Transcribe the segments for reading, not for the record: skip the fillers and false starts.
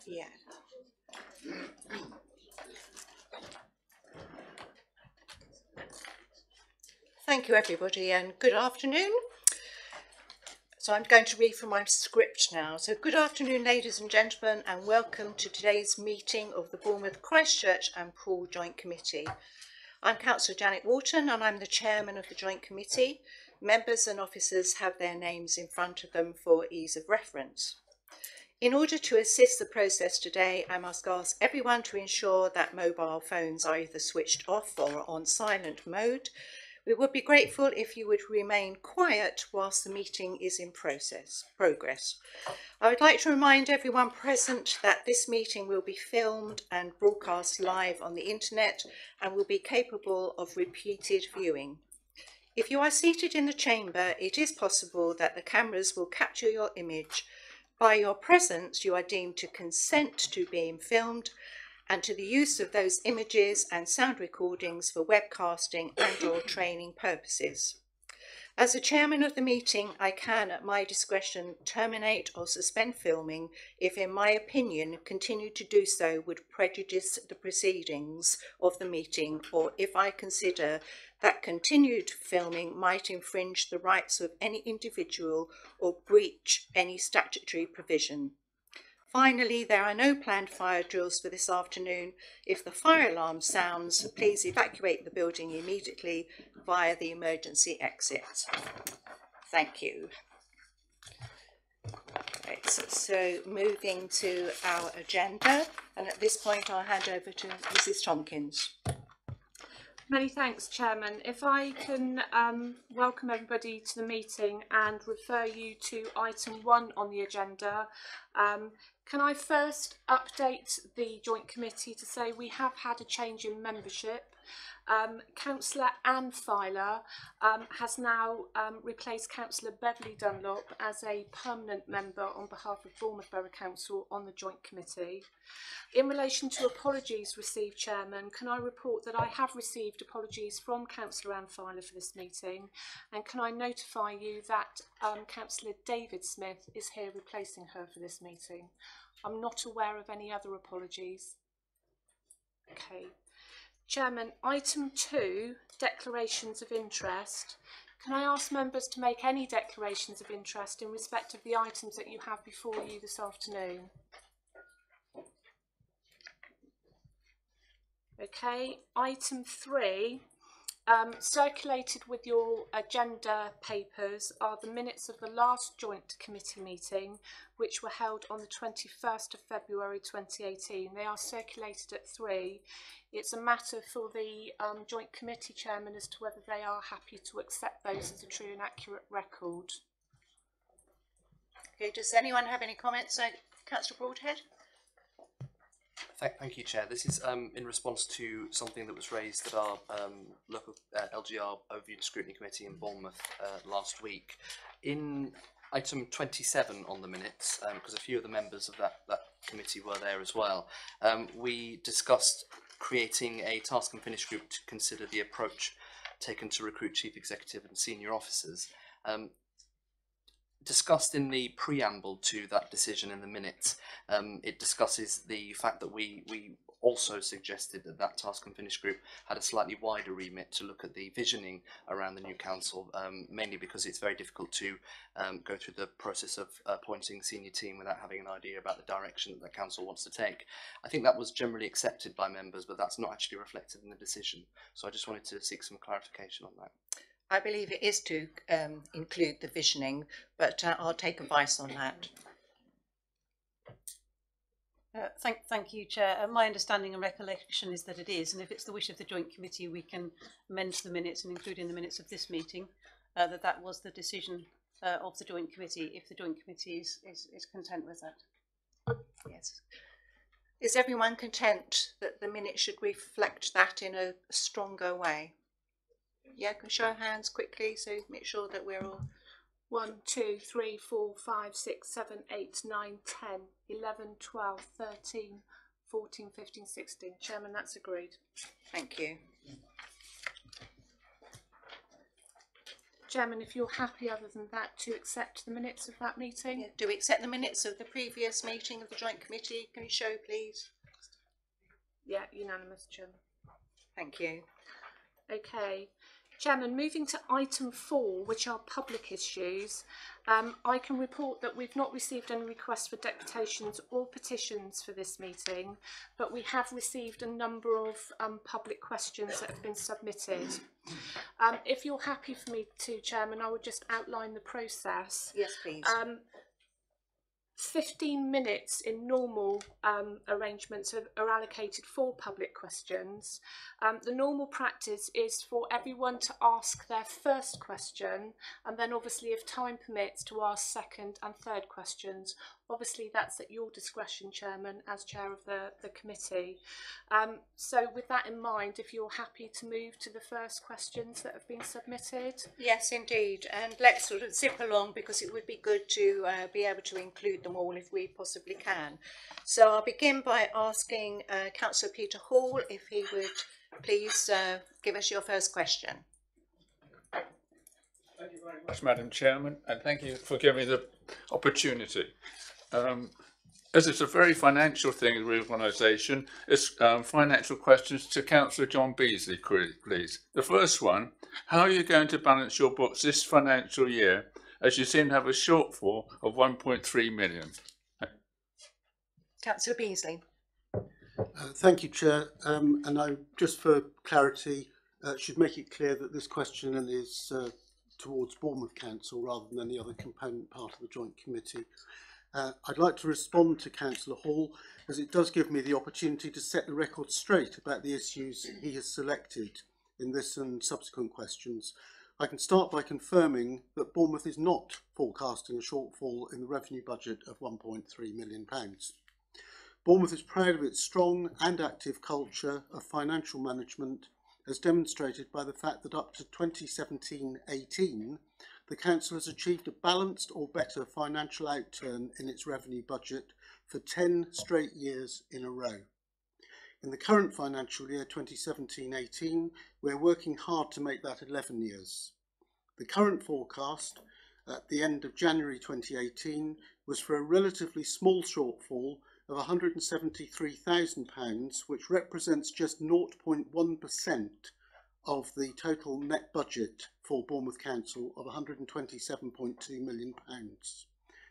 Yeah. Thank you, everybody, and good afternoon. So I'm going to read from my script now. So good afternoon, ladies and gentlemen, and welcome to today's meeting of the Bournemouth, Christchurch and Poole Joint Committee. I'm Councillor Janet Wharton, and I'm the chairman of the Joint Committee. Members and officers have their names in front of them for ease of reference. In order to assist the process today, I must ask everyone to ensure that mobile phones are either switched off or on silent mode. We would be grateful if you would remain quiet whilst the meeting is in progress. I would like to remind everyone present that this meeting will be filmed and broadcast live on the internet and will be capable of repeated viewing. If you are seated in the chamber, it is possible that the cameras will capture your image. By your presence, you are deemed to consent to being filmed and to the use of those images and sound recordings for webcasting and/or training purposes. As the chairman of the meeting, I can, at my discretion, terminate or suspend filming if, in my opinion, continue to do so would prejudice the proceedings of the meeting, or if I consider that continued filming might infringe the rights of any individual or breach any statutory provision. Finally, there are no planned fire drills for this afternoon. If the fire alarm sounds, please evacuate the building immediately via the emergency exit. Thank you. Right, so moving to our agenda, and at this point I'll hand over to Mrs. Tompkins. Many thanks, Chairman. If I can welcome everybody to the meeting and refer you to item 1 on the agenda. Can I first update the Joint Committee to say we have had a change in membership. Councillor Anne Filer has now replaced Councillor Beverly Dunlop as a permanent member on behalf of Bournemouth Borough Council on the Joint Committee. In relation to apologies received, Chairman, can I report that I have received apologies from Councillor Anne Filer for this meeting, and can I notify you that Councillor David Smith is here replacing her for this meeting. I'm not aware of any other apologies. Okay. Chairman, item 2, declarations of interest. Can I ask members to make any declarations of interest in respect of the items that you have before you this afternoon? Okay, item 3, circulated with your agenda papers are the minutes of the last joint committee meeting, which were held on the 21st of February 2018. They are circulated at 3. It's a matter for the joint committee chairman as to whether they are happy to accept those as a true and accurate record. Okay, does anyone have any comments? Councillor Broadhead? Thank you, Chair. This is in response to something that was raised at our local LGR Overview and Scrutiny Committee in Bournemouth last week. In item 27 on the minutes, because a few of the members of that committee were there as well, we discussed creating a task and finish group to consider the approach taken to recruit chief executive and senior officers. Discussed in the preamble to that decision in the minutes, it discusses the fact that we also suggested that that task and finish group had a slightly wider remit to look at the visioning around the new council, mainly because it's very difficult to go through the process of appointing senior team without having an idea about the direction that the council wants to take. I think that was generally accepted by members, but that's not actually reflected in the decision. So I just wanted to seek some clarification on that. I believe it is to include the visioning, but I'll take advice on that. Thank you, Chair. My understanding and recollection is that it is, and if it's the wish of the Joint Committee, we can amend the minutes and include in the minutes of this meeting that was the decision of the Joint Committee, if the Joint Committee is content with that. Yes. Is everyone content that the minutes should reflect that in a stronger way? Yeah, can show hands quickly, so make sure that we're all 1, 2, 3, 4, 5, 6, 7, 8, 9, 10, 11, 12, 13, 14, 15, 16. Chairman, that's agreed. Thank you. Chairman, if you're happy other than that to accept the minutes of that meeting. Yeah, do we accept the minutes of the previous meeting of the Joint Committee? Can you show, please? Yeah, unanimous, Chairman. Thank you. Okay. Chairman, moving to item 4, which are public issues, I can report that we've not received any requests for deputations or petitions for this meeting, but we have received a number of public questions that have been submitted. If you're happy for me to, Chairman, I would just outline the process. Yes, please. 15 minutes in normal arrangements are allocated for public questions. The normal practice is for everyone to ask their first question, and then obviously if time permits to ask second and third questions. Obviously that's at your discretion, Chairman, as Chair of the committee. So with that in mind, if you're happy to move to the first questions that have been submitted. Yes, indeed. And let's sort of zip along because it would be good to be able to include them all if we possibly can. So I'll begin by asking Councillor Peter Hall if he would please give us your first question. Thank you very much, Madam Chairman, and thank you for giving me the opportunity. As it's a very financial thing, reorganisation, it's financial questions to Councillor John Beasley, please. The first one, how are you going to balance your books this financial year as you seem to have a shortfall of 1.3 million? Councillor Beasley. Thank you, Chair. And I, just for clarity, should make it clear that this question is towards Bournemouth Council rather than any other component part of the Joint Committee. I'd like to respond to Councillor Hall, as it does give me the opportunity to set the record straight about the issues he has selected in this and subsequent questions. I can start by confirming that Bournemouth is not forecasting a shortfall in the revenue budget of £1.3 million. Bournemouth is proud of its strong and active culture of financial management, as demonstrated by the fact that up to 2017-18, the Council has achieved a balanced or better financial outturn in its revenue budget for 10 straight years in a row. In the current financial year 2017-18, we're working hard to make that 11 years. The current forecast at the end of January 2018 was for a relatively small shortfall of £173,000, which represents just 0.1% of the total net budget for Bournemouth Council of £127.2 million.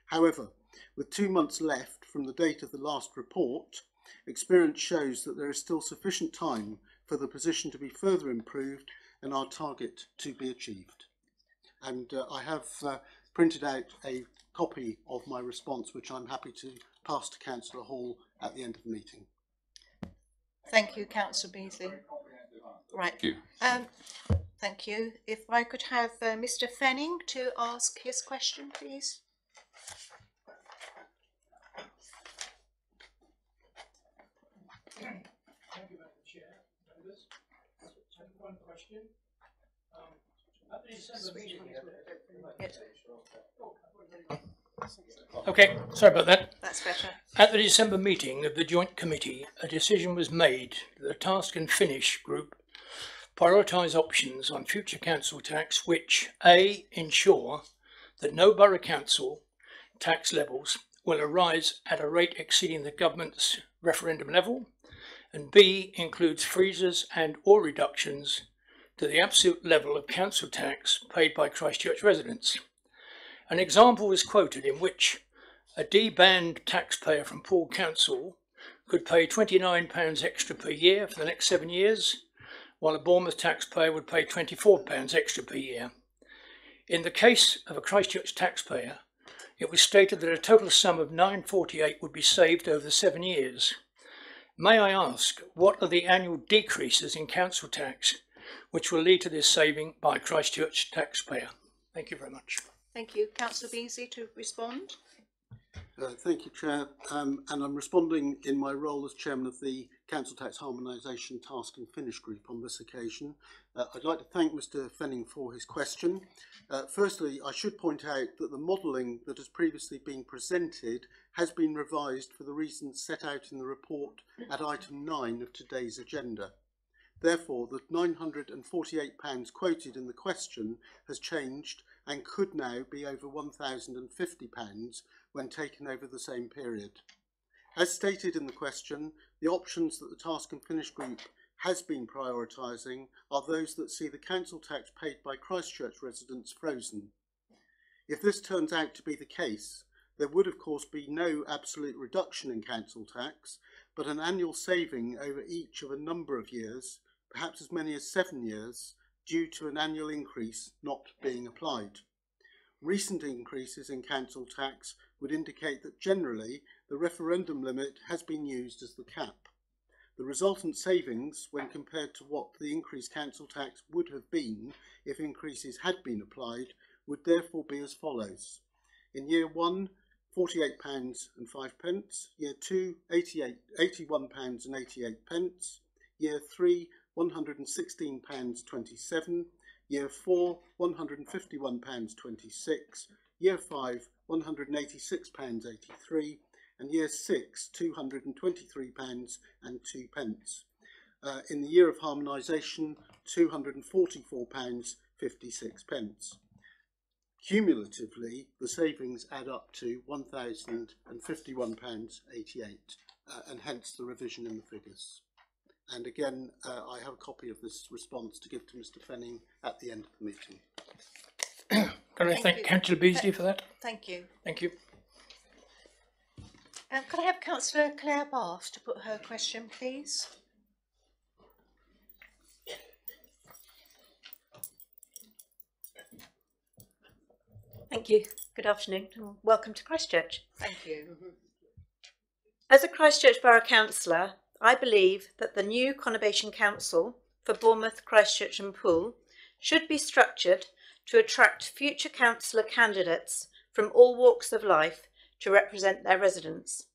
However, with 2 months left from the date of the last report, experience shows that there is still sufficient time for the position to be further improved and our target to be achieved. And I have printed out a copy of my response, which I'm happy to pass to Councillor Hall at the end of the meeting. Thank you, Councillor Beasley. Right. Thank you. Thank you. If I could have Mr. Fenning to ask his question, please. Thank you, Madam Chair. Members, one question. At the December meeting, okay, sorry about that. That's better. At the December meeting of the Joint Committee, a decision was made that the Task and Finish group prioritise options on future council tax which A. ensure that no borough council tax levels will arise at a rate exceeding the government's referendum level, and B. includes freezes and or reductions to the absolute level of council tax paid by Christchurch residents. An example was quoted in which a D-band taxpayer from Poole Council could pay £29 extra per year for the next 7 years, while a Bournemouth taxpayer would pay £24 extra per year. In the case of a Christchurch taxpayer, it was stated that a total sum of £9.48 would be saved over the 7 years. May I ask, what are the annual decreases in council tax which will lead to this saving by a Christchurch taxpayer? Thank you very much. Thank you. Councillor Beasley to respond. Thank you, Chair. And I'm responding in my role as Chairman of the Council Tax Harmonisation Task and Finish Group on this occasion. I'd like to thank Mr. Fenning for his question. Firstly, I should point out that the modelling that has previously been presented has been revised for the reasons set out in the report at item 9 of today's agenda. Therefore, the £948 quoted in the question has changed and could now be over £1,050 when taken over the same period. As stated in the question, the options that the Task and Finish Group has been prioritising are those that see the council tax paid by Christchurch residents frozen. If this turns out to be the case, there would of course be no absolute reduction in council tax, but an annual saving over each of a number of years, perhaps as many as 7 years, due to an annual increase not being applied. Recent increases in council tax would indicate that generally the referendum limit has been used as the cap. The resultant savings, when compared to what the increased council tax would have been if increases had been applied, would therefore be as follows. In year 1, £48.05, year 2, £81.88, year 3, £116.27, year 4, £151.26, year 5, £186.83, and year 6, £223.02. In the year of harmonisation, £244.56. Cumulatively, the savings add up to £1,051.88, and hence the revision in the figures. And again, I have a copy of this response to give to Mr. Fenning at the end of the meeting. Can I thank Councillor Beasley for that? Thank you. Thank you. Could I have Councillor Claire Bath to put her question, please? Thank you. Good afternoon and welcome to Christchurch. Thank you. As a Christchurch Borough Councillor, I believe that the new Conurbation Council for Bournemouth, Christchurch and Poole should be structured to attract future councillor candidates from all walks of life to represent their residents.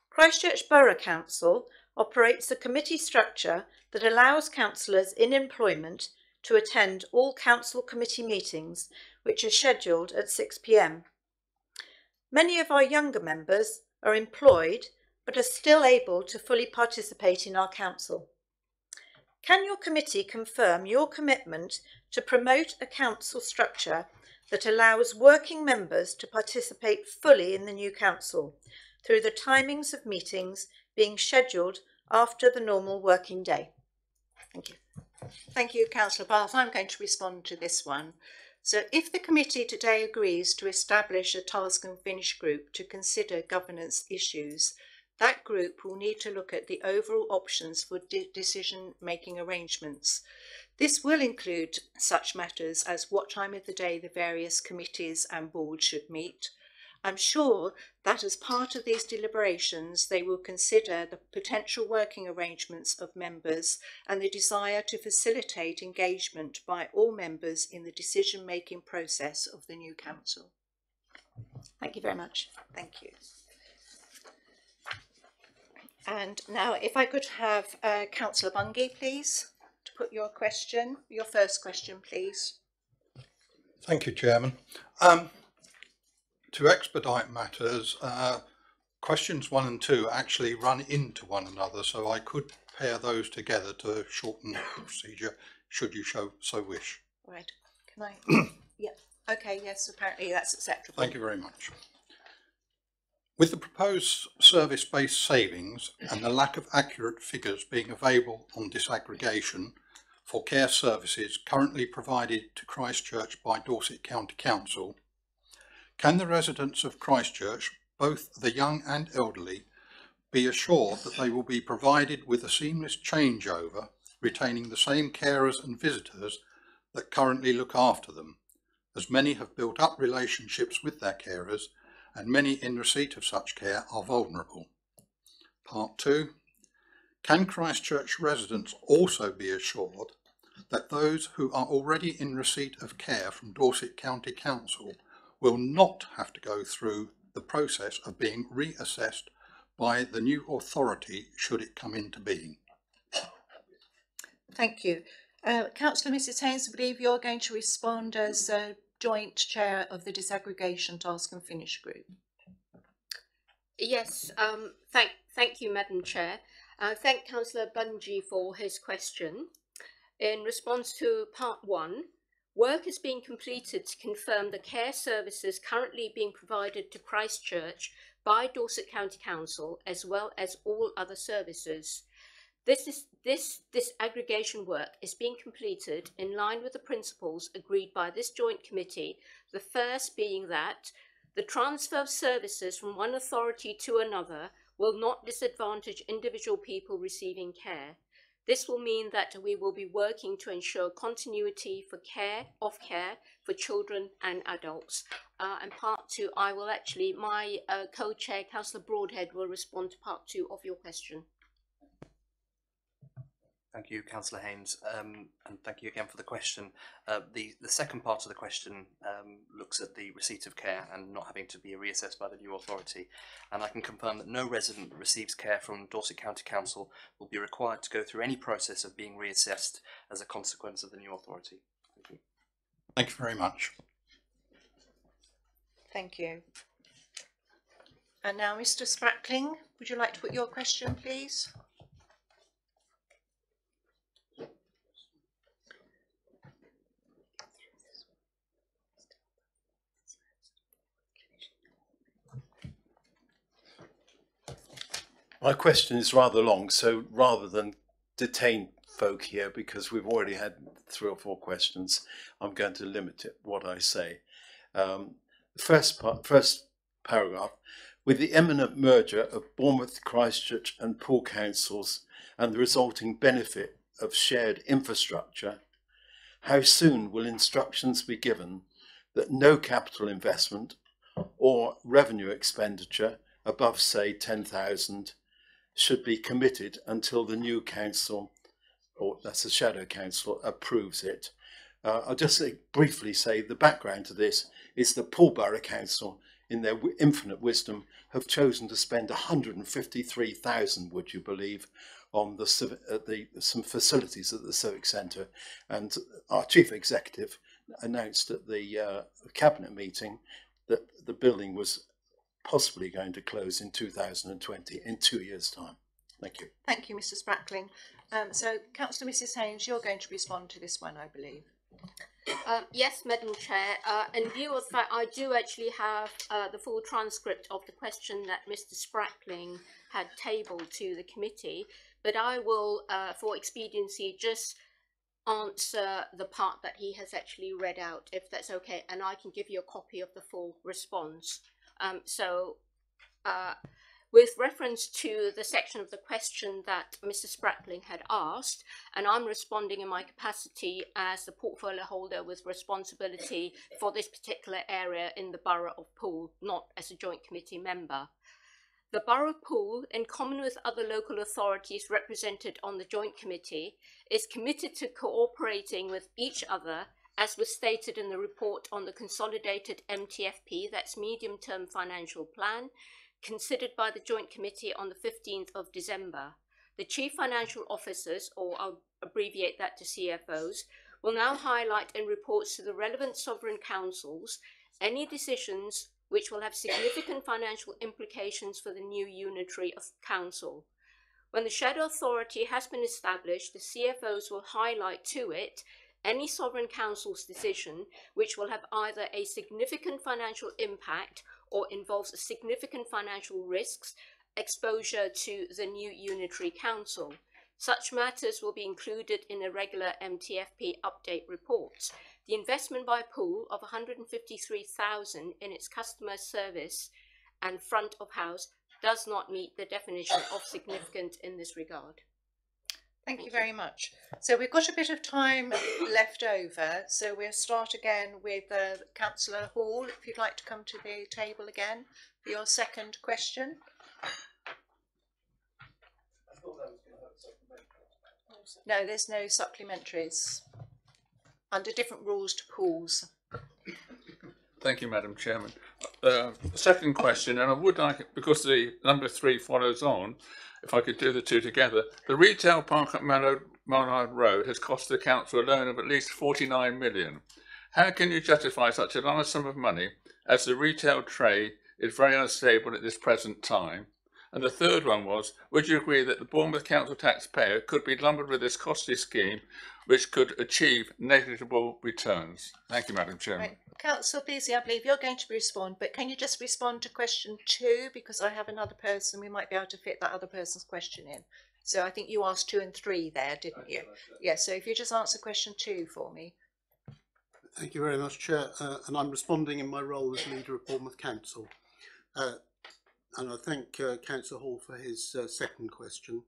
Christchurch Borough Council operates a committee structure that allows councillors in employment to attend all council committee meetings which are scheduled at 6 p.m. Many of our younger members are employed but are still able to fully participate in our council. Can your committee confirm your commitment to promote a council structure that allows working members to participate fully in the new council through the timings of meetings being scheduled after the normal working day? Thank you. Thank you, Councillor Bath. I'm going to respond to this one. So if the committee today agrees to establish a task and finish group to consider governance issues, that group will need to look at the overall options for decision-making arrangements. This will include such matters as what time of the day the various committees and boards should meet. I'm sure that as part of these deliberations, they will consider the potential working arrangements of members and the desire to facilitate engagement by all members in the decision-making process of the new council. Thank you very much. Thank you. And now if I could have Councillor Bungay, please, to put your question, your first question, please. Thank you, Chairman. To expedite matters, questions 1 and 2 actually run into one another, so I could pair those together to shorten the procedure, should you so wish. Right. Can I? Yeah. Okay. Yes. Apparently that's acceptable. Thank you very much. With the proposed service-based savings and the lack of accurate figures being available on disaggregation for care services currently provided to Christchurch by Dorset County Council, can the residents of Christchurch, both the young and elderly, be assured that they will be provided with a seamless changeover, retaining the same carers and visitors that currently look after them, as many have built up relationships with their carers and many in receipt of such care are vulnerable? Part 2. Can Christchurch residents also be assured that those who are already in receipt of care from Dorset County Council will not have to go through the process of being reassessed by the new authority should it come into being? Thank you. Councillor Mrs Haynes, I believe you're going to respond as joint chair of the disaggregation task and finish group. Yes, thank you, Madam Chair. I thank Councillor Bungie for his question. In response to part 1, work is being completed to confirm the care services currently being provided to Christchurch by Dorset County Council, as well as all other services. This disaggregation work is being completed in line with the principles agreed by this joint committee, the first being that the transfer of services from one authority to another will not disadvantage individual people receiving care. This will mean that we will be working to ensure continuity for care for children and adults. And part 2, I will actually, my co-chair, Councillor Broadhead, will respond to part 2 of your question. Thank you, Councillor Haynes, and thank you again for the question. The second part of the question looks at the receipt of care and not having to be reassessed by the new authority, and I can confirm that no resident that receives care from Dorset County Council will be required to go through any process of being reassessed as a consequence of the new authority. Thank you. Thank you very much. Thank you. And now, Mr. Sprackling, would you like to put your question, please? My question is rather long, so rather than detain folk here, because we've already had 3 or 4 questions, I'm going to limit it what I say. First paragraph, with the imminent merger of Bournemouth, Christchurch and Poole councils and the resulting benefit of shared infrastructure, how soon will instructions be given that no capital investment or revenue expenditure above, say, 10,000 should be committed until the new council, or that's a shadow council, approves it? I'll just briefly say the background to this is the Poole Borough Council, in their infinite wisdom, have chosen to spend 153,000, would you believe, on some facilities at the Civic Centre. And our chief executive announced at the cabinet meeting that the building was possibly going to close in 2020, in 2 years' time. Thank you. Thank you, Mr. Sprackling. So, Councillor Mrs. Haynes, you're going to respond to this one, I believe. Yes, Madam Chair. In view of the fact I do actually have the full transcript of the question that Mr. Sprackling had tabled to the committee, but I will, for expediency, just answer the part that he has actually read out, if that's okay, and I can give you a copy of the full response. With reference to the section of the question that Mr. Sprackling had asked, and I'm responding in my capacity as the portfolio holder with responsibility for this particular area in the Borough of Poole, not as a joint committee member. The Borough of Poole, in common with other local authorities represented on the joint committee, is committed to cooperating with each other, as was stated in the report on the consolidated MTFP, that's medium-term financial plan, considered by the joint committee on the 15th of December. The chief financial officers, or I'll abbreviate that to CFOs, will now highlight in reports to the relevant sovereign councils any decisions which will have significant financial implications for the new unitary council. When the shadow authority has been established, the CFOs will highlight to it any sovereign council's decision which will have either a significant financial impact or involves significant financial risks, exposure to the new unitary council. Such matters will be included in a regular MTFP update report. The investment by Poole of 153,000 in its customer service and front of house does not meet the definition of significant in this regard. Thank you very much. So we've got a bit of time left over, so we'll start again with Councillor Hall, if you'd like to come to the table again for your second question. No, there's no supplementaries. Under different rules to pools. Thank you, Madam Chairman. Second question, and I would like, because the number 3 follows on, if I could do the two together. The retail park at Mallard Road has cost the council a loan of at least 49 million. How can you justify such a large sum of money, as the retail trade is very unstable at this present time, And the third one was, would you agree that the Bournemouth council taxpayer could be lumbered with this costly scheme which could achieve negligible returns? Thank you, Madam Chairman. Right. Councillor Beasley, I believe you're going to respond, but can you just respond to question 2, because I have another person, we might be able to fit that other person's question in. So I think you asked 2 and 3 there, didn't you? Yes, so if you just answer question 2 for me. Thank you very much, Chair, and I'm responding in my role as leader of Bournemouth Council. And I thank Councillor Hall for his second question.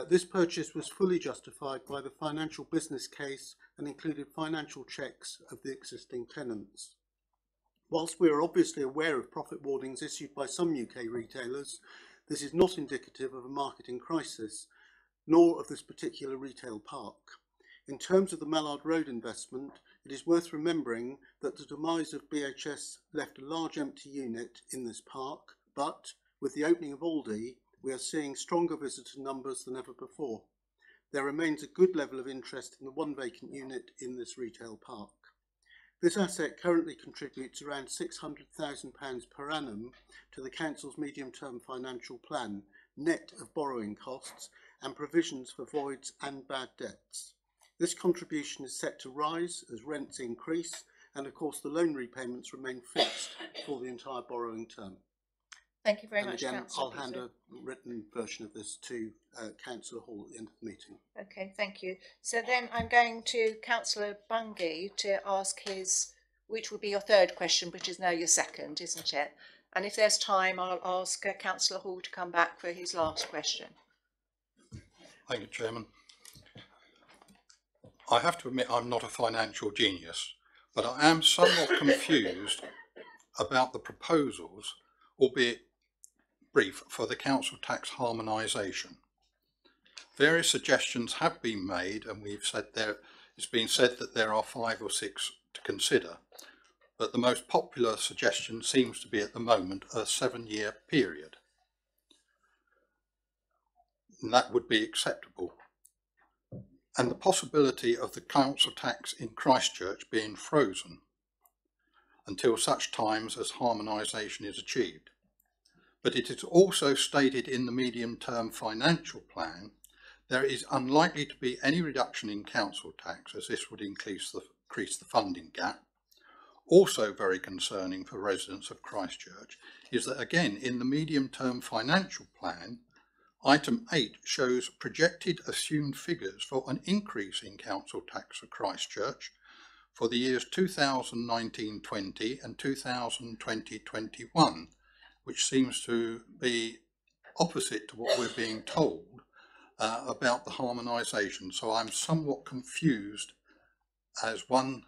This purchase was fully justified by the financial business case and included financial checks of the existing tenants. Whilst we are obviously aware of profit warnings issued by some UK retailers, this is not indicative of a marketing crisis, nor of this particular retail park. In terms of the Mallard Road investment, it is worth remembering that the demise of BHS left a large empty unit in this park, but with the opening of Aldi, we are seeing stronger visitor numbers than ever before. There remains a good level of interest in the one vacant unit in this retail park. This asset currently contributes around £600,000 per annum to the Council's medium-term financial plan, net of borrowing costs and provisions for voids and bad debts. This contribution is set to rise as rents increase, and of course the loan repayments remain fixed for the entire borrowing term. Thank you very and much, again, Councillor I'll hand Beasley. a written version of this to Councillor Hall at the end of the meeting. Okay, thank you. So then I'm going to Councillor Bungay to ask his, which will be your third question, which is now your second, isn't it? And if there's time, I'll ask Councillor Hall to come back for his last question. Thank you, Chairman. I have to admit I'm not a financial genius, but I am somewhat confused about the proposals, albeit brief, for the council tax harmonisation. Various suggestions have been made, and it's been said that there are 5 or 6 to consider, but the most popular suggestion seems to be at the moment a 7-year period, and that would be acceptable. And the possibility of the council tax in Christchurch being frozen until such times as harmonisation is achieved. But it is also stated in the medium-term financial plan there is unlikely to be any reduction in council tax, as this would increase the funding gap. Also very concerning for residents of Christchurch is that, again, in the medium-term financial plan, Item 8 shows projected assumed figures for an increase in council tax for Christchurch for the years 2019-20 and 2020-21, which seems to be opposite to what we're being told about the harmonisation. So I'm somewhat confused, as one,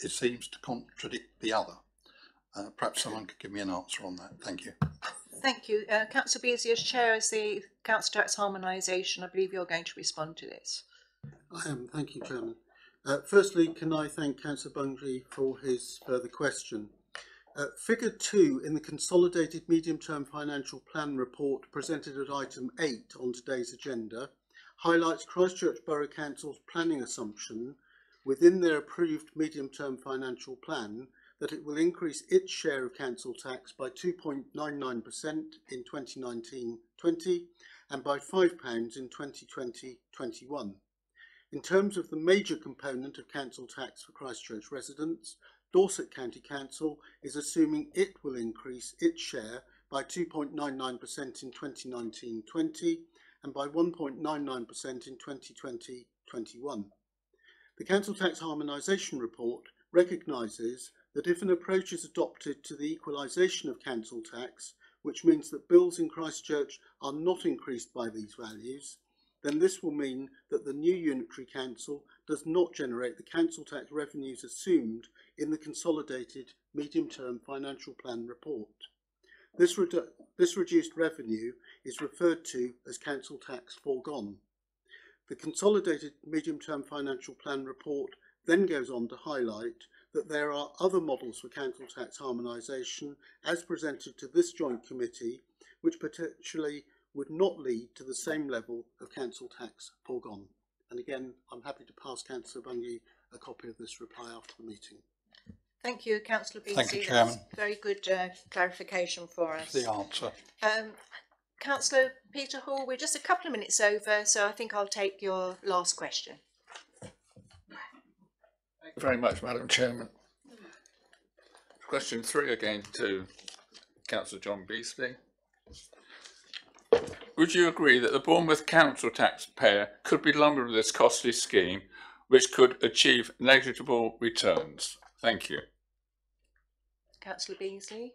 it seems to contradict the other. Perhaps someone could give me an answer on that. Thank you. Thank you. Councillor Beasley, as Chair of the Council Tax Harmonisation, I believe you're going to respond to this. I am. Thank you, Chairman. Firstly, can I thank Councillor Bungay for his further question. Figure 2 in the Consolidated Medium-Term Financial Plan report presented at item 8 on today's agenda highlights Christchurch Borough Council's planning assumption within their approved medium-term financial plan that it will increase its share of council tax by 2.99% in 2019-20 and by £5 in 2020-21. In terms of the major component of council tax for Christchurch residents, Dorset County Council is assuming it will increase its share by 2.99% in 2019-20 and by 1.99% in 2020-21. The Council Tax Harmonisation Report recognises that if an approach is adopted to the equalisation of council tax, which means that bills in Christchurch are not increased by these values, then this will mean that the new unitary council does not generate the council tax revenues assumed in the Consolidated Medium-Term Financial Plan report. This reduced revenue is referred to as council tax foregone. The Consolidated Medium-Term Financial Plan report then goes on to highlight that there are other models for council tax harmonisation as presented to this joint committee which potentially would not lead to the same level of council tax foregone. And again, I'm happy to pass Councillor Bungay a copy of this reply after the meeting. Thank you, Councillor Beasley. Thank you, Chairman. That's very good clarification for us. The answer. Councillor Peter Hall, we're just a couple of minutes over, so I think I'll take your last question. Thank you very much, Madam Chairman. Question 3 again to Councillor John Beasley. Would you agree that the Bournemouth council taxpayer could be lumbered with this costly scheme which could achieve negligible returns? Thank you. Councillor Beasley.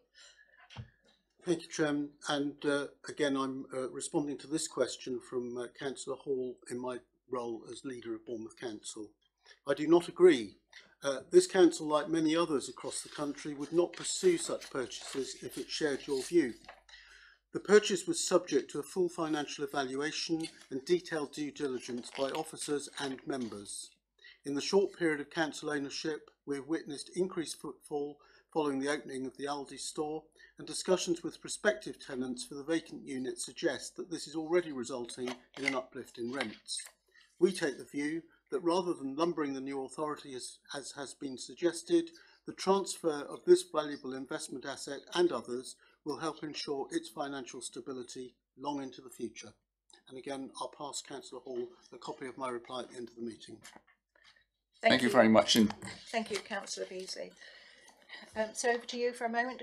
Thank you, Chairman. And again, I'm responding to this question from Councillor Hall in my role as leader of Bournemouth Council. I do not agree. This council, like many others across the country, would not pursue such purchases if it shared your view. The purchase was subject to a full financial evaluation and detailed due diligence by officers and members. In the short period of council ownership, we have witnessed increased footfall following the opening of the Aldi store, and discussions with prospective tenants for the vacant unit suggest that this is already resulting in an uplift in rents. We take the view that rather than lumbering the new authority as has been suggested, the transfer of this valuable investment asset and others will help ensure its financial stability long into the future. And again, I'll pass Councillor Hall a copy of my reply at the end of the meeting. Thank you very much. Thank you, Councillor Beasley. So over to you for a moment,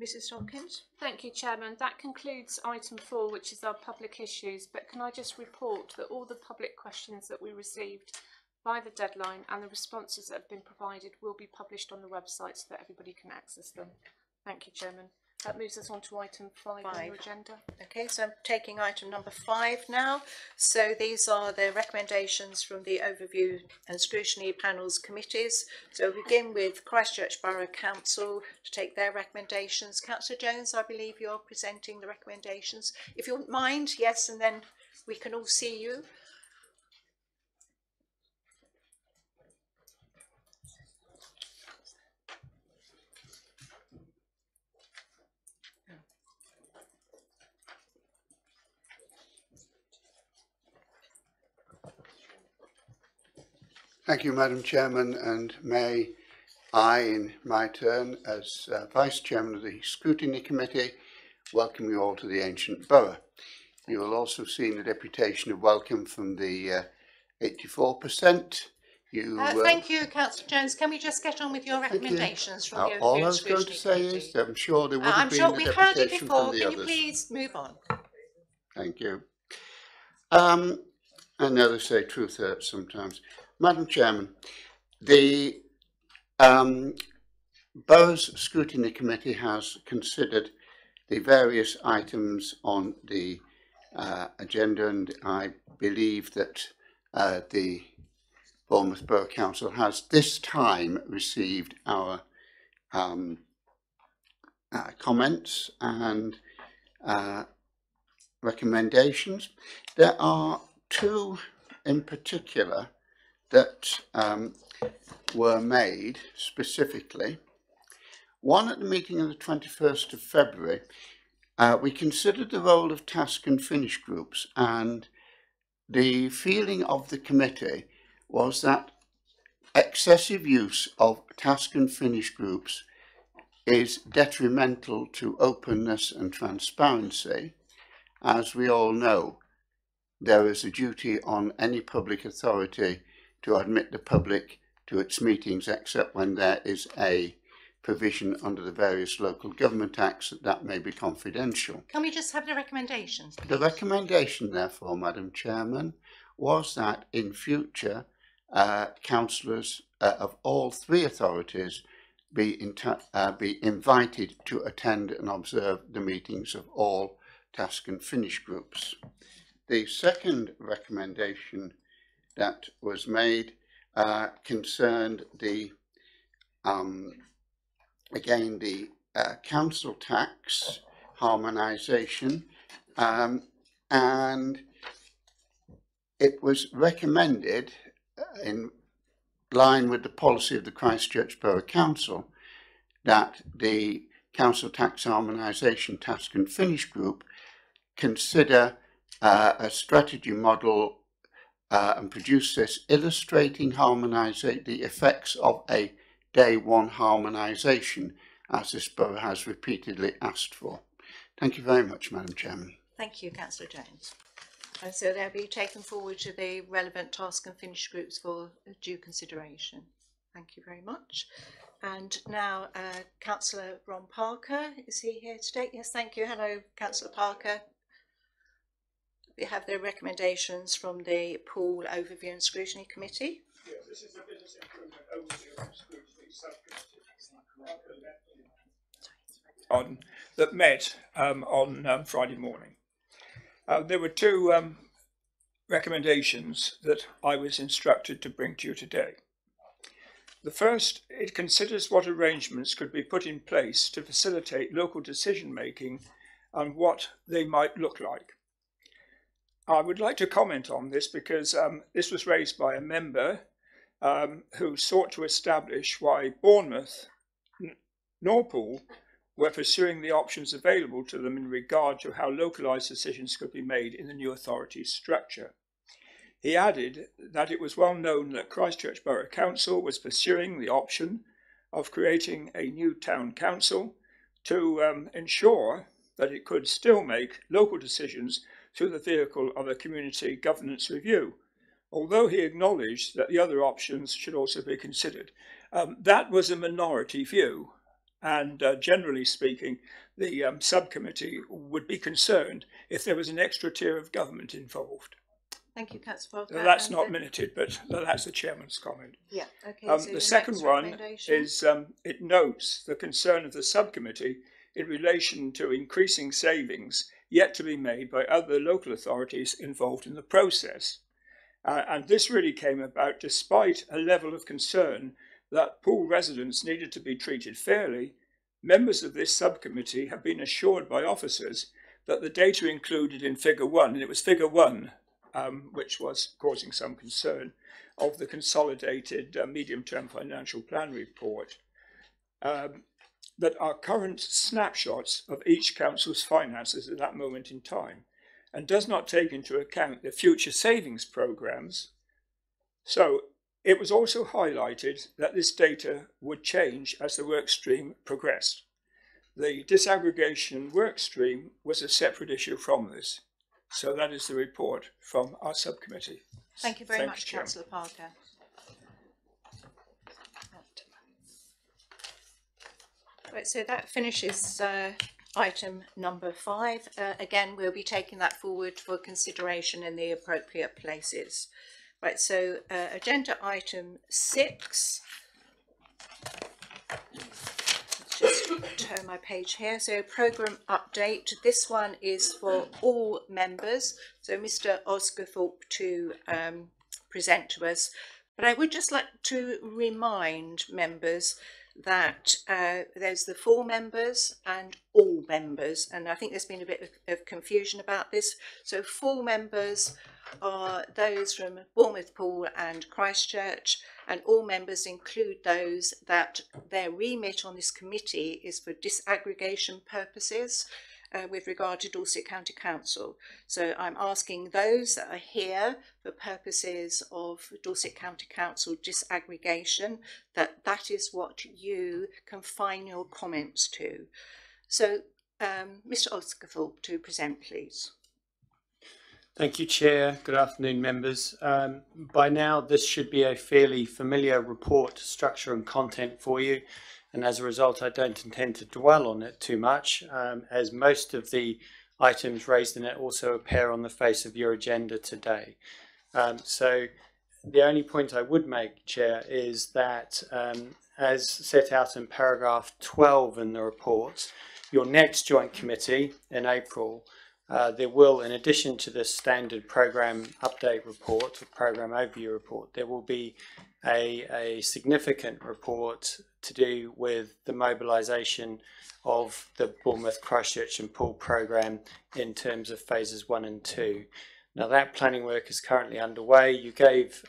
Mrs Tompkins. Thank you, Chairman. That concludes item 4, which is our public issues. But can I just report that all the public questions that we received by the deadline and the responses that have been provided will be published on the website so that everybody can access them. Thank you, Chairman. That moves us on to item 5 on your agenda. Okay, so I'm taking item number 5 now. So these are the recommendations from the overview and scrutiny panels committees. So we begin with Christchurch Borough Council to take their recommendations. Councillor Jones, I believe you're presenting the recommendations. If you wouldn't mind, yes, and then we can all see you. Thank you, Madam Chairman, and may I, in my turn as Vice Chairman of the Scrutiny Committee, welcome you all to the ancient borough. You will also see a deputation of welcome from the 84%. Thank you, Councillor Jones. Can we just get on with your recommendations from the all I was going to say is I'm sure there would have been a deputation from the others. I'm sure we've heard it before. Can you please move on? Thank you. I know they say truth hurts sometimes. Madam Chairman, the Borough's Scrutiny Committee has considered the various items on the agenda, and I believe that the Bournemouth Borough Council has this time received our comments and recommendations. There are 2 in particular that were made specifically. One at the meeting of the 21st of February, we considered the role of task and finish groups, and the feeling of the committee was that excessive use of task and finish groups is detrimental to openness and transparency. As we all know, there is a duty on any public authority to admit the public to its meetings, except when there is a provision under the various local government acts that may be confidential. Can we just have the recommendations, please? The recommendation, therefore, Madam Chairman, was that in future councillors of all 3 authorities be invited to attend and observe the meetings of all task and finish groups. The second recommendation that was made concerned the again the council tax harmonisation, and it was recommended in line with the policy of the Christchurch Borough Council that the council tax harmonisation task and finish group consider a strategy model and produce this illustrating the effects of a day one harmonisation, as this borough has repeatedly asked for. Thank you very much, Madam Chairman. Thank you, Councillor Jones. And so they'll be taken forward to the relevant task and finish groups for due consideration. Thank you very much. And now Councillor Ron Parker, is he here today? Yes, thank you. Hello, Councillor Parker. We have the recommendations from the Poole Overview and Scrutiny Committee. Yeah, this is the Business Improvement Overview and Scrutiny Subcommittee that met on Friday morning. There were two recommendations that I was instructed to bring to you today. The first, it considers what arrangements could be put in place to facilitate local decision making and what they might look like. I would like to comment on this because this was raised by a member who sought to establish why Bournemouth nor Poole were pursuing the options available to them in regard to how localised decisions could be made in the new authority's structure. He added that it was well known that Christchurch Borough Council was pursuing the option of creating a new town council to ensure that it could still make local decisions through the vehicle of a community governance review, although he acknowledged that the other options should also be considered. That was a minority view. And generally speaking, the subcommittee would be concerned if there was an extra tier of government involved. Thank you, Councillor Parker. Now, that's not minuted, but that's the chairman's comment. Yeah, okay. So the second one is it notes the concern of the subcommittee in relation to increasing savings yet to be made by other local authorities involved in the process. And this really came about despite a level of concern that Poole residents needed to be treated fairly. Members of this subcommittee have been assured by officers that the data included in Figure 1, and it was Figure 1 which was causing some concern, of the consolidated medium-term financial plan report, that are current snapshots of each council's finances at that moment in time, and does not take into account the future savings programmes. So it was also highlighted that this data would change as the work stream progressed. The disaggregation work stream was a separate issue from this. So that is the report from our subcommittee. Thank you very much, Councillor Parker. Right, so that finishes item number 5. Again, we'll be taking that forward for consideration in the appropriate places. Right, so agenda item 6. Let's just turn my page here. So programme update. This one is for all members. So Mr. Osgothorpe to present to us. But I would just like to remind members that there's the full members and all members, and I think there's been a bit of confusion about this. So full members are those from Bournemouth, Poole and Christchurch, and all members include those that their remit on this committee is for disaggregation purposes with regard to Dorset County Council. So I'm asking those that are here for purposes of Dorset County Council disaggregation, that is what you confine your comments to. So Mr. Osgothorpe to present, please. Thank you, Chair. Good afternoon, members. By now, this should be a fairly familiar report structure and content for you, and as a result, I don't intend to dwell on it too much, as most of the items raised in it also appear on the face of your agenda today. So the only point I would make, Chair, is that as set out in paragraph 12 in the report, your next joint committee in April, there will, in addition to the standard programme update report, or programme overview report, there will be a significant report to do with the mobilisation of the Bournemouth, Christchurch and Poole programme in terms of phases 1 and 2. Now that planning work is currently underway. You gave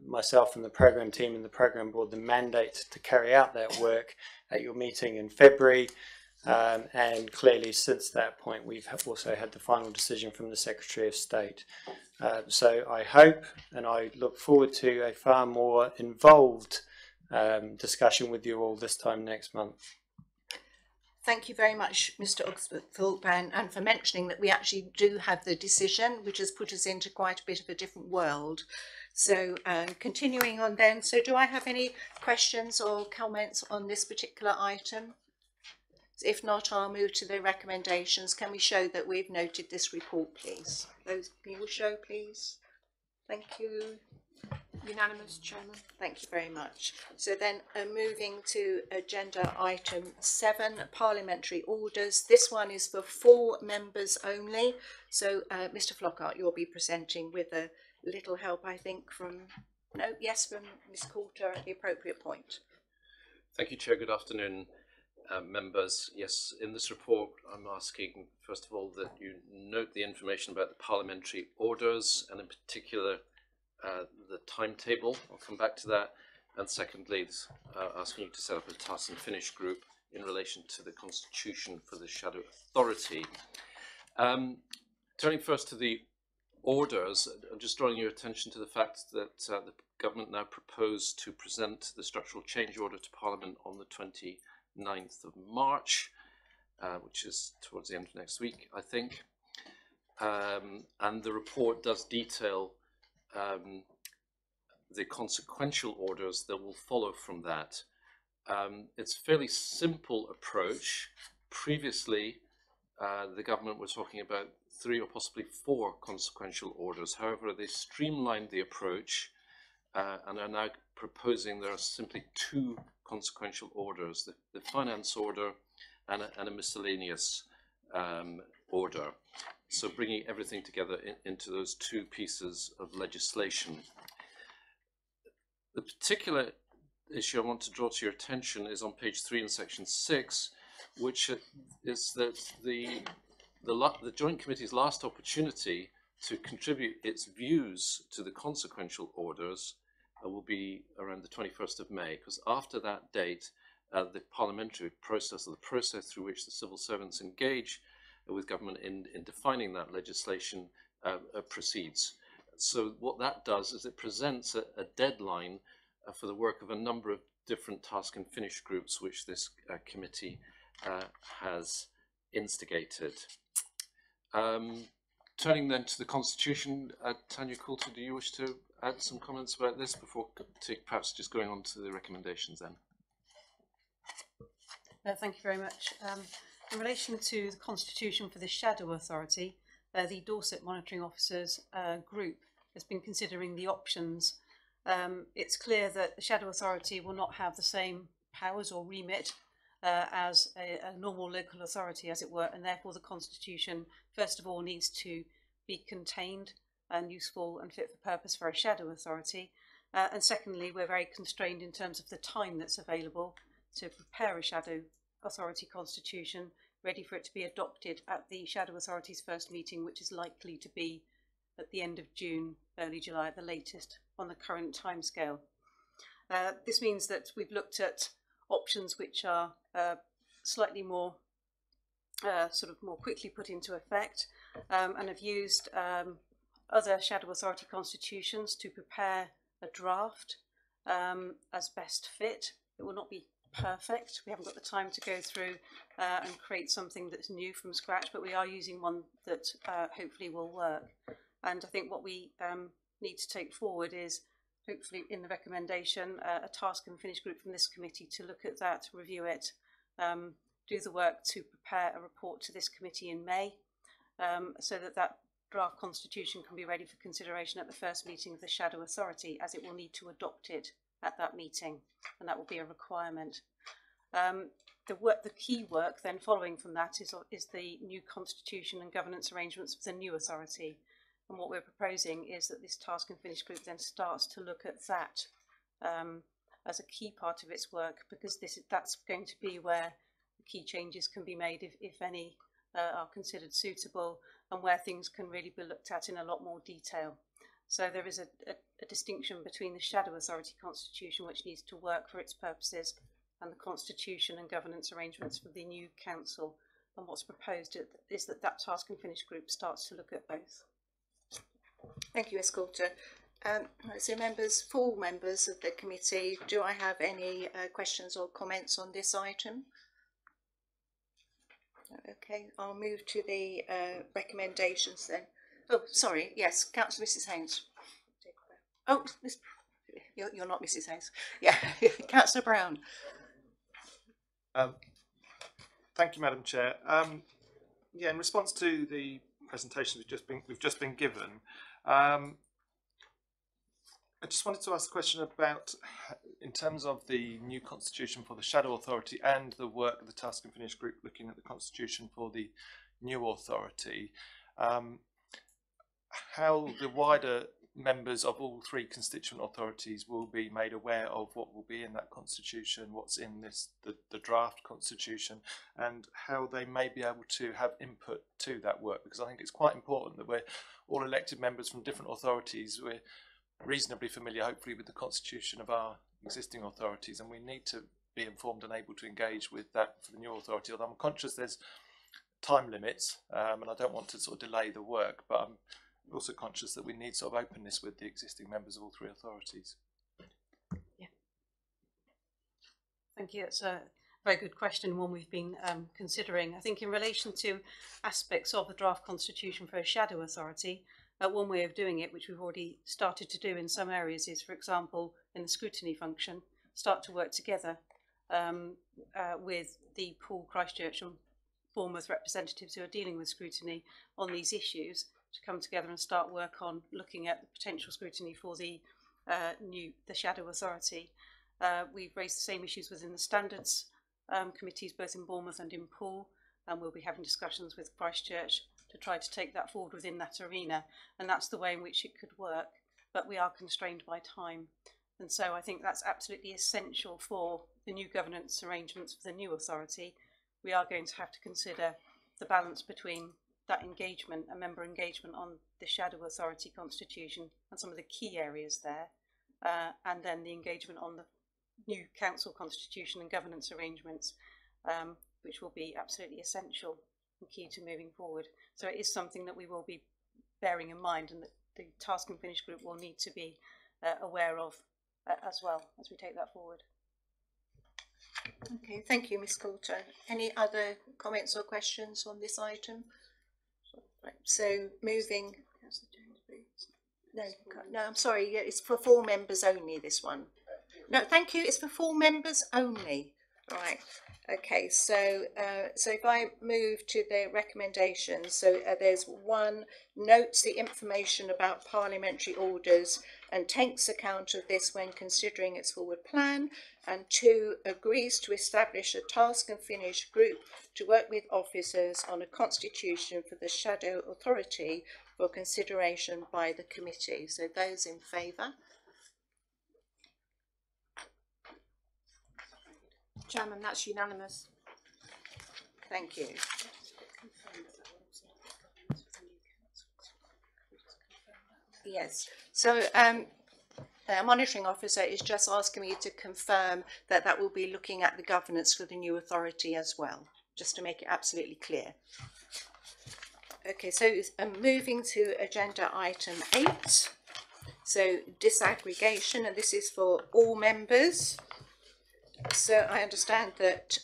myself and the programme team and the programme board the mandate to carry out that work at your meeting in February. And clearly since that point we've also had the final decision from the Secretary of State. So I hope and I look forward to a far more involved discussion with you all this time next month. Thank you very much, Mr. Oxford-Thorpe, and for mentioning that we actually do have the decision, which has put us into quite a bit of a different world. So continuing on then, so do I have any questions or comments on this particular item? If not, I'll move to the recommendations. Can we show that we've noted this report, please? Those can you show, please? Thank you. Unanimous, Chairman. Thank you very much. So then moving to agenda item 7, parliamentary orders. This one is for 4 members only. So Mr. Flockhart, you'll be presenting with a little help, I think, from Ms. Coulter at the appropriate point. Thank you, Chair. Good afternoon, members. Yes, in this report, I'm asking, first of all, that you note the information about the parliamentary orders, and in particular, the timetable. I'll come back to that. And secondly, asking you to set up a task and finish group in relation to the constitution for the Shadow Authority. Turning first to the orders, I'm just drawing your attention to the fact that the government now proposed to present the structural change order to Parliament on the 29th of March, which is towards the end of next week, I think. And the report does detail the consequential orders that will follow from that. It's a fairly simple approach. Previously, the government was talking about 3 or possibly 4 consequential orders. However, they streamlined the approach and are now proposing there are simply 2 consequential orders, the finance order and a miscellaneous order. So bringing everything together into those 2 pieces of legislation. The particular issue I want to draw to your attention is on page 3 in section 6, which is that the Joint Committee's last opportunity to contribute its views to the consequential orders will be around the 21st of May, because after that date, the parliamentary process, or the process through which the civil servants engage with government in defining that legislation proceeds. So what that does is it presents a deadline for the work of a number of different task and finish groups which this committee has instigated. Turning then to the Constitution, Tanya Coulter, do you wish to add some comments about this before perhaps just going on to the recommendations then? Thank you very much. In relation to the Constitution for the Shadow Authority, the Dorset Monitoring Officers group has been considering the options. It's clear that the Shadow Authority will not have the same powers or remit as a normal local authority, as it were, and therefore the Constitution, first of all, needs to be contained and useful and fit for purpose for a Shadow Authority. And secondly, we're very constrained in terms of the time that's available to prepare a Shadow Authority Constitution, ready for it to be adopted at the Shadow Authority's first meeting, which is likely to be at the end of June, early July at the latest on the current timescale. This means that we've looked at options which are slightly more more quickly put into effect, and have used other Shadow Authority constitutions to prepare a draft as best fit. It will not be perfect. We haven't got the time to go through and create something that's new from scratch, but we are using one that hopefully will work. And I think what we need to take forward is, hopefully in the recommendation, a task and finish group from this committee to look at that, review it, do the work to prepare a report to this committee in May, so that that draft constitution can be ready for consideration at the first meeting of the Shadow Authority, as it will need to adopt it at that meeting, and that will be a requirement. The key work then following from that is the new constitution and governance arrangements for the new authority. And what we're proposing is that this task and finish group then starts to look at that as a key part of its work, because that's going to be where the key changes can be made, if any are considered suitable, and where things can really be looked at in a lot more detail. So there is a distinction between the Shadow Authority Constitution, which needs to work for its purposes, and the constitution and governance arrangements for the new council. And what's proposed is that that task and finish group starts to look at both. Thank you, Ms. Coulter. So members, full members of the committee, do I have any questions or comments on this item? Okay, I'll move to the recommendations then. Oh, sorry, yes, Councillor Mrs Haynes. Oh, you're not Mrs Haynes. Yeah, Councillor Brown. Thank you, Madam Chair. Yeah, in response to the presentation we've just been given, I just wanted to ask a question about, in terms of the new constitution for the Shadow Authority and the work of the Task and Finish Group looking at the constitution for the new authority, how the wider members of all three constituent authorities will be made aware of what will be in that constitution, what's in the draft constitution, and how they may be able to have input to that work, because I think it's quite important that we're all elected members from different authorities. We're reasonably familiar, hopefully, with the constitution of our existing authorities, and we need to be informed and able to engage with that for the new authority. Although I'm conscious there's time limits, and I don't want to sort of delay the work, but I'm also conscious that we need sort of openness with the existing members of all three authorities. Yeah. Thank you. It's a very good question, one we've been considering. I think in relation to aspects of the draft constitution for a shadow authority, one way of doing it, which we've already started to do in some areas, is, for example, in the scrutiny function, start to work together with the Poole, Christchurch and Bournemouth representatives who are dealing with scrutiny on these issues, to come together and start work on looking at the potential scrutiny for the shadow authority. We've raised the same issues within the standards committees, both in Bournemouth and in Poole, and we'll be having discussions with Christchurch to try to take that forward within that arena, and that's the way in which it could work, but we are constrained by time. And so I think that's absolutely essential for the new governance arrangements for the new authority. We are going to have to consider the balance between that engagement and member engagement on the shadow authority constitution and some of the key areas there, and then the engagement on the new council constitution and governance arrangements, which will be absolutely essential and key to moving forward. So it is something that we will be bearing in mind, and that the Task and Finish Group will need to be aware of as well as we take that forward. Okay, thank you, Ms Coulter. Any other comments or questions on this item? Right, so moving. No, I'm sorry. Yeah, it's for 4 members only. This one. No, thank you. It's for 4 members only. Right. Okay. So, so if I move to the recommendations, so there's 1, notes the information about parliamentary orders and takes account of this when considering its forward plan, and 2, agrees to establish a Task and Finish Group to work with officers on a constitution for the shadow authority for consideration by the committee. So those in favour? Chairman, that's unanimous. Thank you. Yes. So a monitoring officer is just asking me to confirm that that will be looking at the governance for the new authority as well, just to make it absolutely clear. Okay, so moving to agenda item 8. So disaggregation, and this is for all members. So I understand that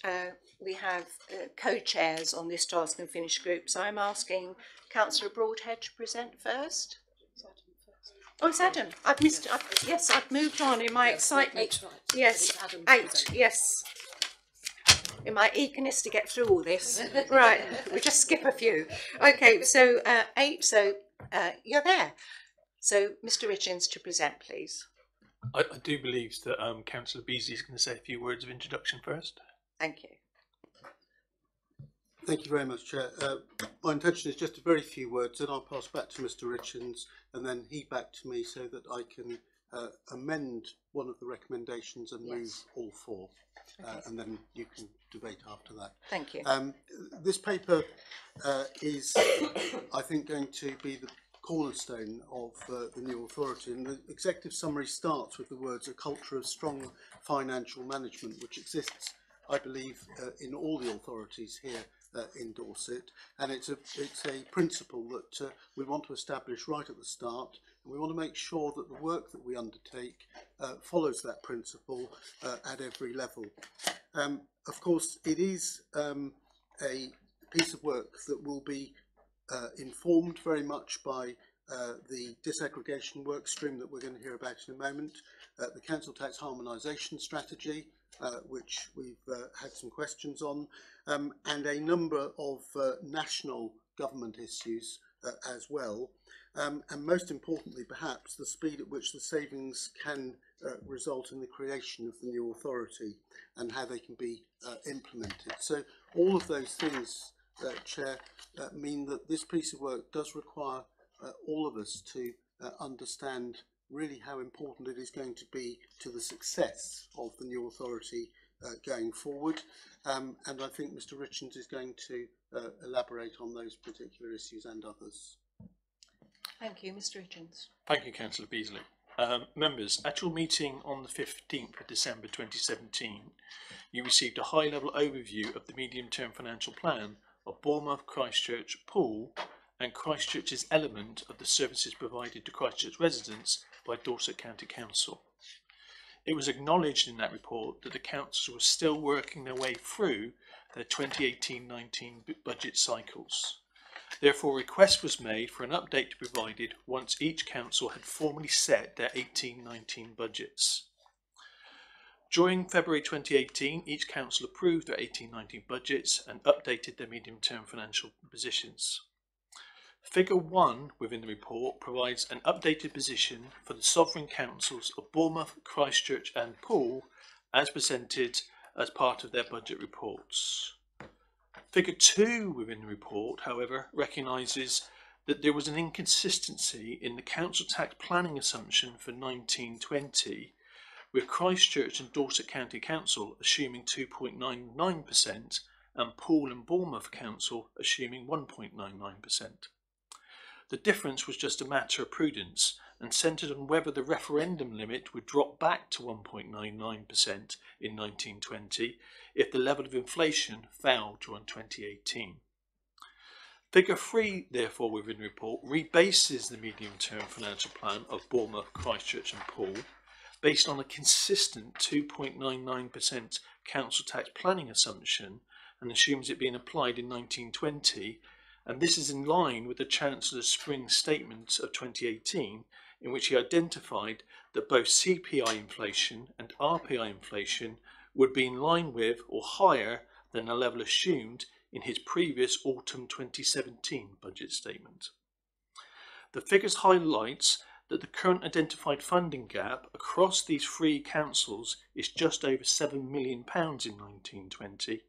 we have co-chairs on this Task and Finish Group. So I'm asking Councillor Broadhead to present first. Oh, it's Adam. I've missed. Yes, I've moved on in my excitement. Yes, 8. Yes, in my eagerness to get through all this. Right, we'll just skip a few. Okay, so 8. So you're there. So Mr. Richards to present, please. I do believe that Councillor Beasley is going to say a few words of introduction first. Thank you. Thank you very much, Chair. My intention is just a very few words, and I'll pass back to Mr. Richards, and then he back to me so that I can amend one of the recommendations and move all 4, and then you can debate after that. Thank you. This paper is, I think, going to be the cornerstone of the new authority, and the executive summary starts with the words "a culture of strong financial management," which exists, I believe, in all the authorities here in Dorset, and it's a principle that we want to establish right at the start, and we want to make sure that the work that we undertake follows that principle at every level. Of course, it is a piece of work that will be informed very much by the disaggregation work stream that we're going to hear about in a moment, the council tax harmonisation strategy, which we've had some questions on, and a number of national government issues as well. And most importantly, perhaps, the speed at which the savings can result in the creation of the new authority and how they can be implemented. So all of those things, Chair, mean that this piece of work does require all of us to understand really how important it is going to be to the success of the new authority going forward. And I think Mr. Richards is going to elaborate on those particular issues and others. Thank you, Mr. Richards. Thank you, Councillor Beasley. Members, at your meeting on the 15th of December 2017, you received a high-level overview of the medium-term financial plan of Bournemouth, Christchurch, Poole, and Christchurch's element of the services provided to Christchurch residents by Dorset County Council. It was acknowledged in that report that the council was still working their way through their 2018-19 budget cycles. Therefore, a request was made for an update to be provided once each council had formally set their 18-19 budgets. During February 2018, each council approved their 18-19 budgets and updated their medium-term financial positions. Figure 1 within the report provides an updated position for the sovereign councils of Bournemouth, Christchurch and Poole as presented as part of their budget reports. Figure 2 within the report, however, recognises that there was an inconsistency in the council tax planning assumption for 1920, with Christchurch and Dorset County Council assuming 2.99% and Poole and Bournemouth Council assuming 1.99%. The difference was just a matter of prudence and centred on whether the referendum limit would drop back to 1.99% in 1920 if the level of inflation fell during 2018. Figure 3, therefore, within the report rebases the medium-term financial plan of Bournemouth, Christchurch and Poole based on a consistent 2.99% council tax planning assumption and assumes it being applied in 1920, and this is in line with the Chancellor's spring statement of 2018 in which he identified that both CPI inflation and RPI inflation would be in line with or higher than the level assumed in his previous autumn 2017 budget statement. The figures highlight that the current identified funding gap across these three councils is just over £7 million in 1920,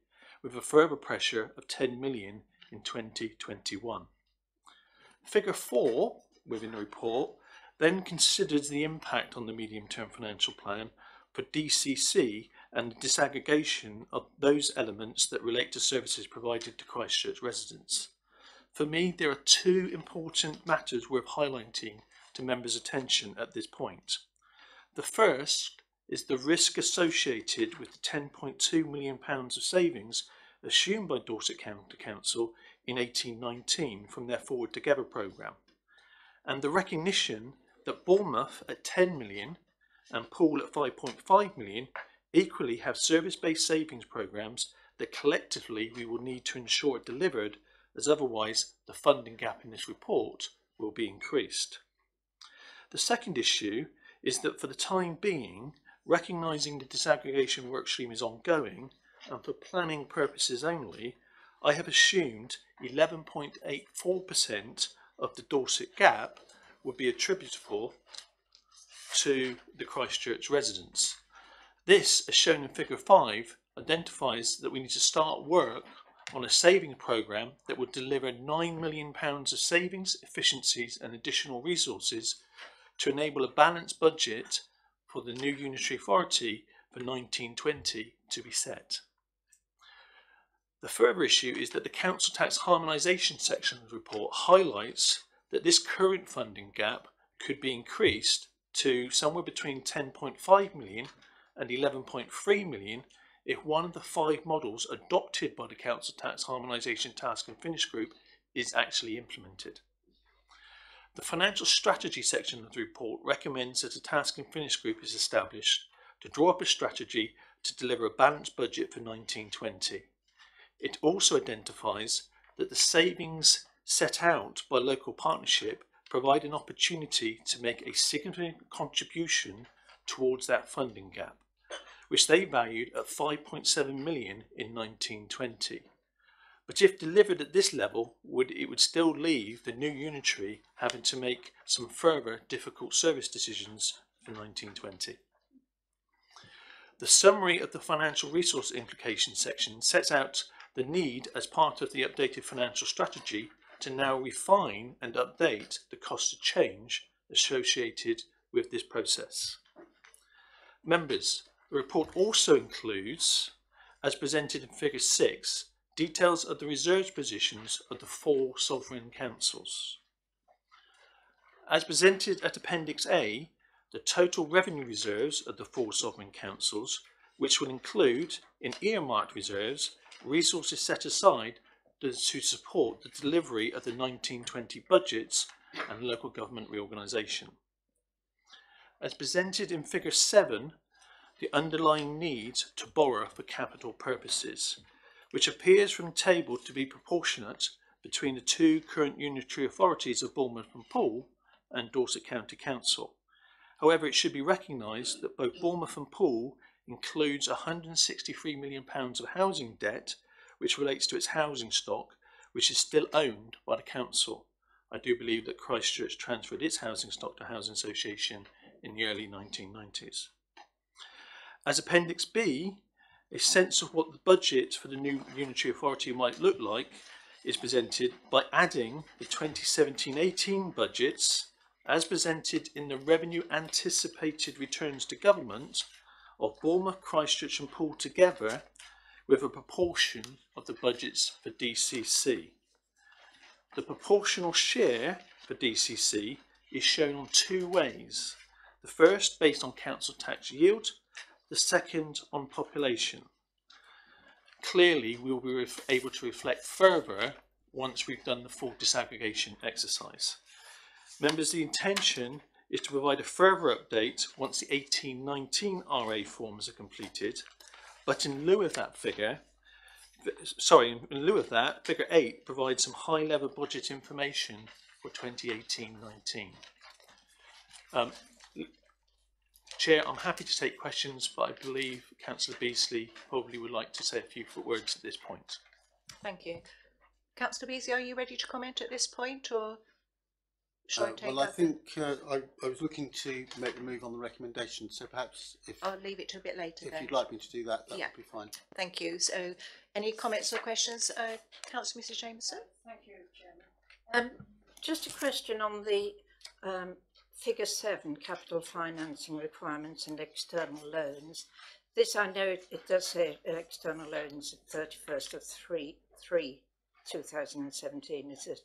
with a further pressure of £10 million in 2021. Figure 4 within the report then considers the impact on the medium-term financial plan for DCC and the disaggregation of those elements that relate to services provided to Christchurch residents. For me, there are two important matters worth highlighting to members' attention at this point. The first is the risk associated with the £10.2 million of savings assumed by Dorset County Council in 1819 from their Forward Together programme, and the recognition that Bournemouth at 10 million and Poole at 5.5 million equally have service-based savings programmes that collectively we will need to ensure are delivered, as otherwise the funding gap in this report will be increased. The second issue is that for the time being, recognising the disaggregation workstream is ongoing, and for planning purposes only, I have assumed 11.84% of the Dorset gap would be attributable to the Christchurch residents. This, as shown in figure 5, identifies that we need to start work on a savings programme that would deliver £9 million of savings, efficiencies and additional resources to enable a balanced budget for the new unitary authority for 1920 to be set. The further issue is that the council tax harmonisation section of the report highlights that this current funding gap could be increased to somewhere between 10.5 million and 11.3 million if one of the 5 models adopted by the Council Tax Harmonisation Task and Finish Group is actually implemented. The financial strategy section of the report recommends that a Task and Finish Group is established to draw up a strategy to deliver a balanced budget for 1920. It also identifies that the savings set out by local partnership provide an opportunity to make a significant contribution towards that funding gap, which they valued at 5.7 million in 1920. But if delivered at this level, it would still leave the new unitary having to make some further difficult service decisions for 1920. The summary of the financial resource implications section sets out the need as part of the updated financial strategy to now refine and update the cost of change associated with this process. Members, the report also includes, as presented in Figure 6, details of the reserves positions of the 4 sovereign councils. As presented at Appendix A, the total revenue reserves of the 4 sovereign councils, which will include, in earmarked reserves, resources set aside to support the delivery of the 1920 budgets and local government reorganisation. As presented in Figure 7, the underlying need to borrow for capital purposes, which appears from the table to be proportionate between the 2 current unitary authorities of Bournemouth and Poole and Dorset County Council. However, it should be recognised that both Bournemouth and Poole includes £163 million of housing debt, which relates to its housing stock, which is still owned by the council. I do believe that Christchurch transferred its housing stock to Housing Association in the early 1990s. As Appendix B, a sense of what the budget for the new unitary authority might look like is presented by adding the 2017-18 budgets as presented in the revenue anticipated returns to government of Bournemouth, Christchurch and Poole together with a proportion of the budgets for DCC. The proportional share for DCC is shown on 2 ways. The first based on council tax yield, the second on population. Clearly, we will be able to reflect further once we've done the full disaggregation exercise. Members, the intention is to provide a further update once the 18-19 RA forms are completed, but in lieu of that Figure 8 provides some high-level budget information for 2018-19. Chair, I'm happy to take questions, but I believe Councillor Beasley probably would like to say a few words at this point. Thank you. Councillor Beasley, are you ready to comment at this point, or shall I take well, I think I was looking to make the move on the recommendation, so perhaps if I'll leave it to a bit later. If you'd like me to do that, that would be fine. Thank you. So, any comments or questions, Councillor Mrs. Jameson? Thank you, Chairman. Just a question on the Figure 7, capital financing requirements and external loans. This, I know it does say external loans at 31st of 3/2017. Is it?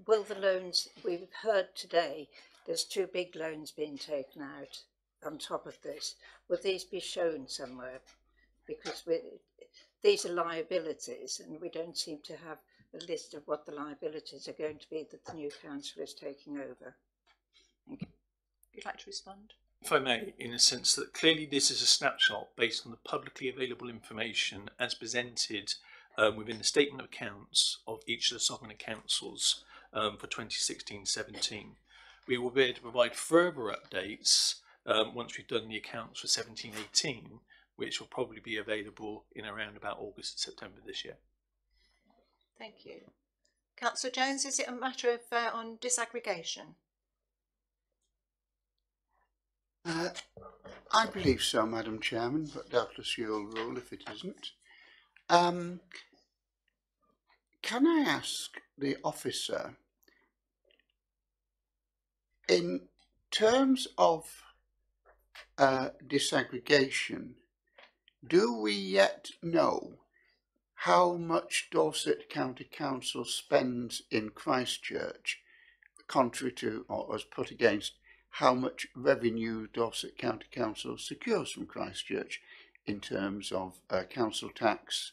Will the loans, we've heard today, there's 2 big loans being taken out on top of this. Will these be shown somewhere? Because these are liabilities and we don't seem to have a list of what the liabilities are going to be that the new council is taking over. Thank you. Would you like to respond? If I may, in a sense that clearly this is a snapshot based on the publicly available information as presented within the statement of accounts of each of the sovereign councils for 2016-17. We will be able to provide further updates once we've done the accounts for 17-18, which will probably be available in around about August and September this year. Thank you. Councillor Jones, is it a matter of on disaggregation? I believe so, Madam Chairman, but doubtless you'll rule if it isn't. Can I ask the officer, in terms of disaggregation, do we yet know how much Dorset County Council spends in Christchurch, contrary to, or as put against, how much revenue Dorset County Council secures from Christchurch in terms of council tax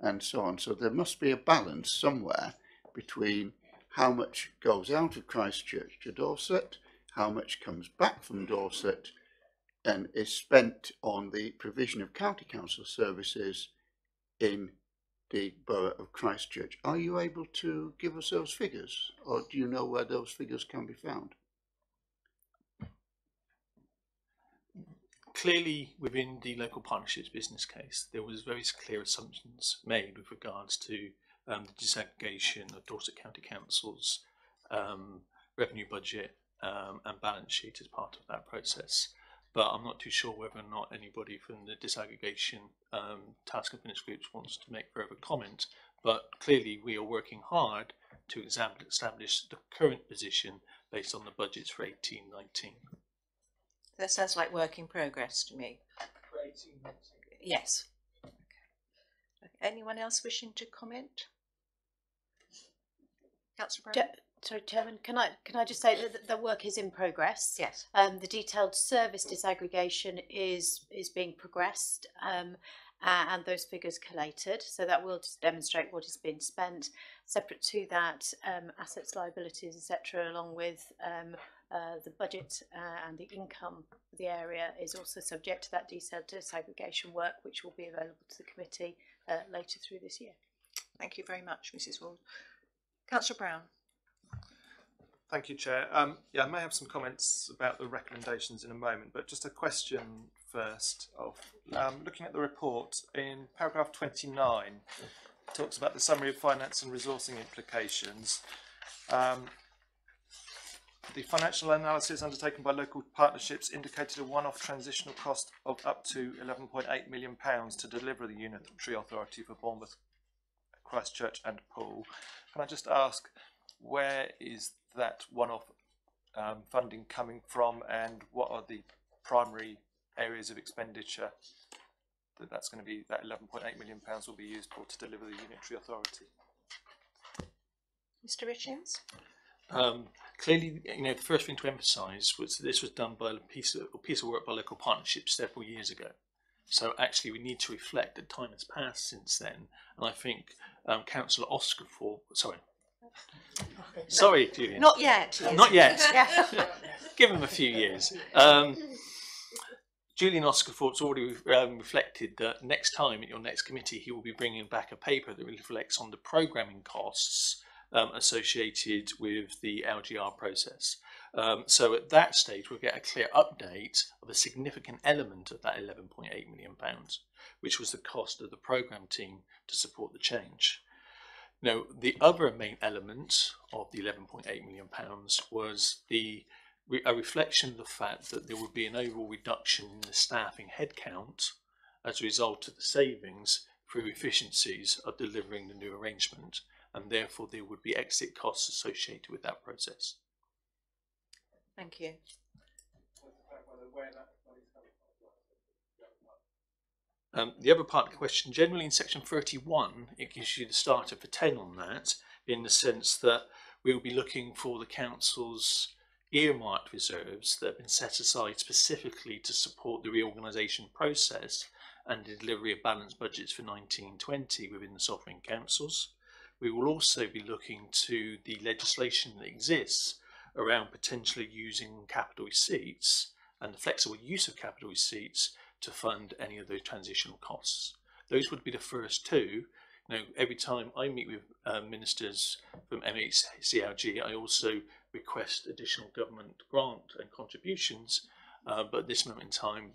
and so on? So there must be a balance somewhere between how much goes out of Christchurch to Dorset, how much comes back from Dorset and is spent on the provision of county council services in the Borough of Christchurch. Are you able to give us those figures, or do you know where those figures can be found? Clearly, within the local partnerships business case, there was very clear assumptions made with regards to the disaggregation of Dorset County Council's revenue budget and balance sheet as part of that process. But I'm not too sure whether or not anybody from the disaggregation task and finish groups wants to make further comment. But clearly, we are working hard to establish the current position based on the budgets for 18-19. That sounds like work in progress to me. Yes. Okay. Anyone else wishing to comment? Councillor Brown? Sorry, Chairman, can I just say that the work is in progress? Yes. The detailed service disaggregation is being progressed, and those figures collated. So that will just demonstrate what has been spent. Separate to that, assets, liabilities, etc., along with the budget and the income of the area is also subject to that detailed disaggregation work, which will be available to the committee later through this year. Thank you very much, Mrs. Ward. Councillor Brown. Thank you, Chair. Yeah, I may have some comments about the recommendations in a moment, but just a question first. Looking at the report, in paragraph 29, it talks about the summary of finance and resourcing implications. The financial analysis undertaken by local partnerships indicated a one-off transitional cost of up to £11.8 million to deliver the unitary authority for Bournemouth, Christchurch and Poole. Can I just ask, where is that one-off funding coming from, and what are the primary areas of expenditure that's going to be, that £11.8 million will be used for to deliver the unitary authority? Mr. Richards? Clearly, the first thing to emphasise was that this was done by a piece of work by local partnerships several years ago. So actually, we need to reflect that time has passed since then, and I think Councillor Oscaforth, sorry, Julian. Not yet. Yes. Not yet. Yeah. Give him a few years. Julian Oscaforth's already reflected that next time at your next committee, he will be bringing back a paper that reflects on the programming costs associated with the LGR process. So at that stage, we'll get a clear update of a significant element of that £11.8 million, which was the cost of the programme team to support the change. Now, the other main element of the £11.8 million was a reflection of the fact that there would be an overall reduction in the staffing headcount as a result of the savings through efficiencies of delivering the new arrangement, and therefore there would be exit costs associated with that process. Thank you. The other part of the question, generally in section 31, it gives you the starter for 10 on that, in the sense that we'll be looking for the council's earmarked reserves that have been set aside specifically to support the reorganisation process and the delivery of balanced budgets for 1920 within the sovereign councils. We will also be looking to the legislation that exists around potentially using capital receipts and the flexible use of capital receipts to fund any of those transitional costs. Those would be the first two. Every time I meet with ministers from MHCLG, I also request additional government grant and contributions, but at this moment in time,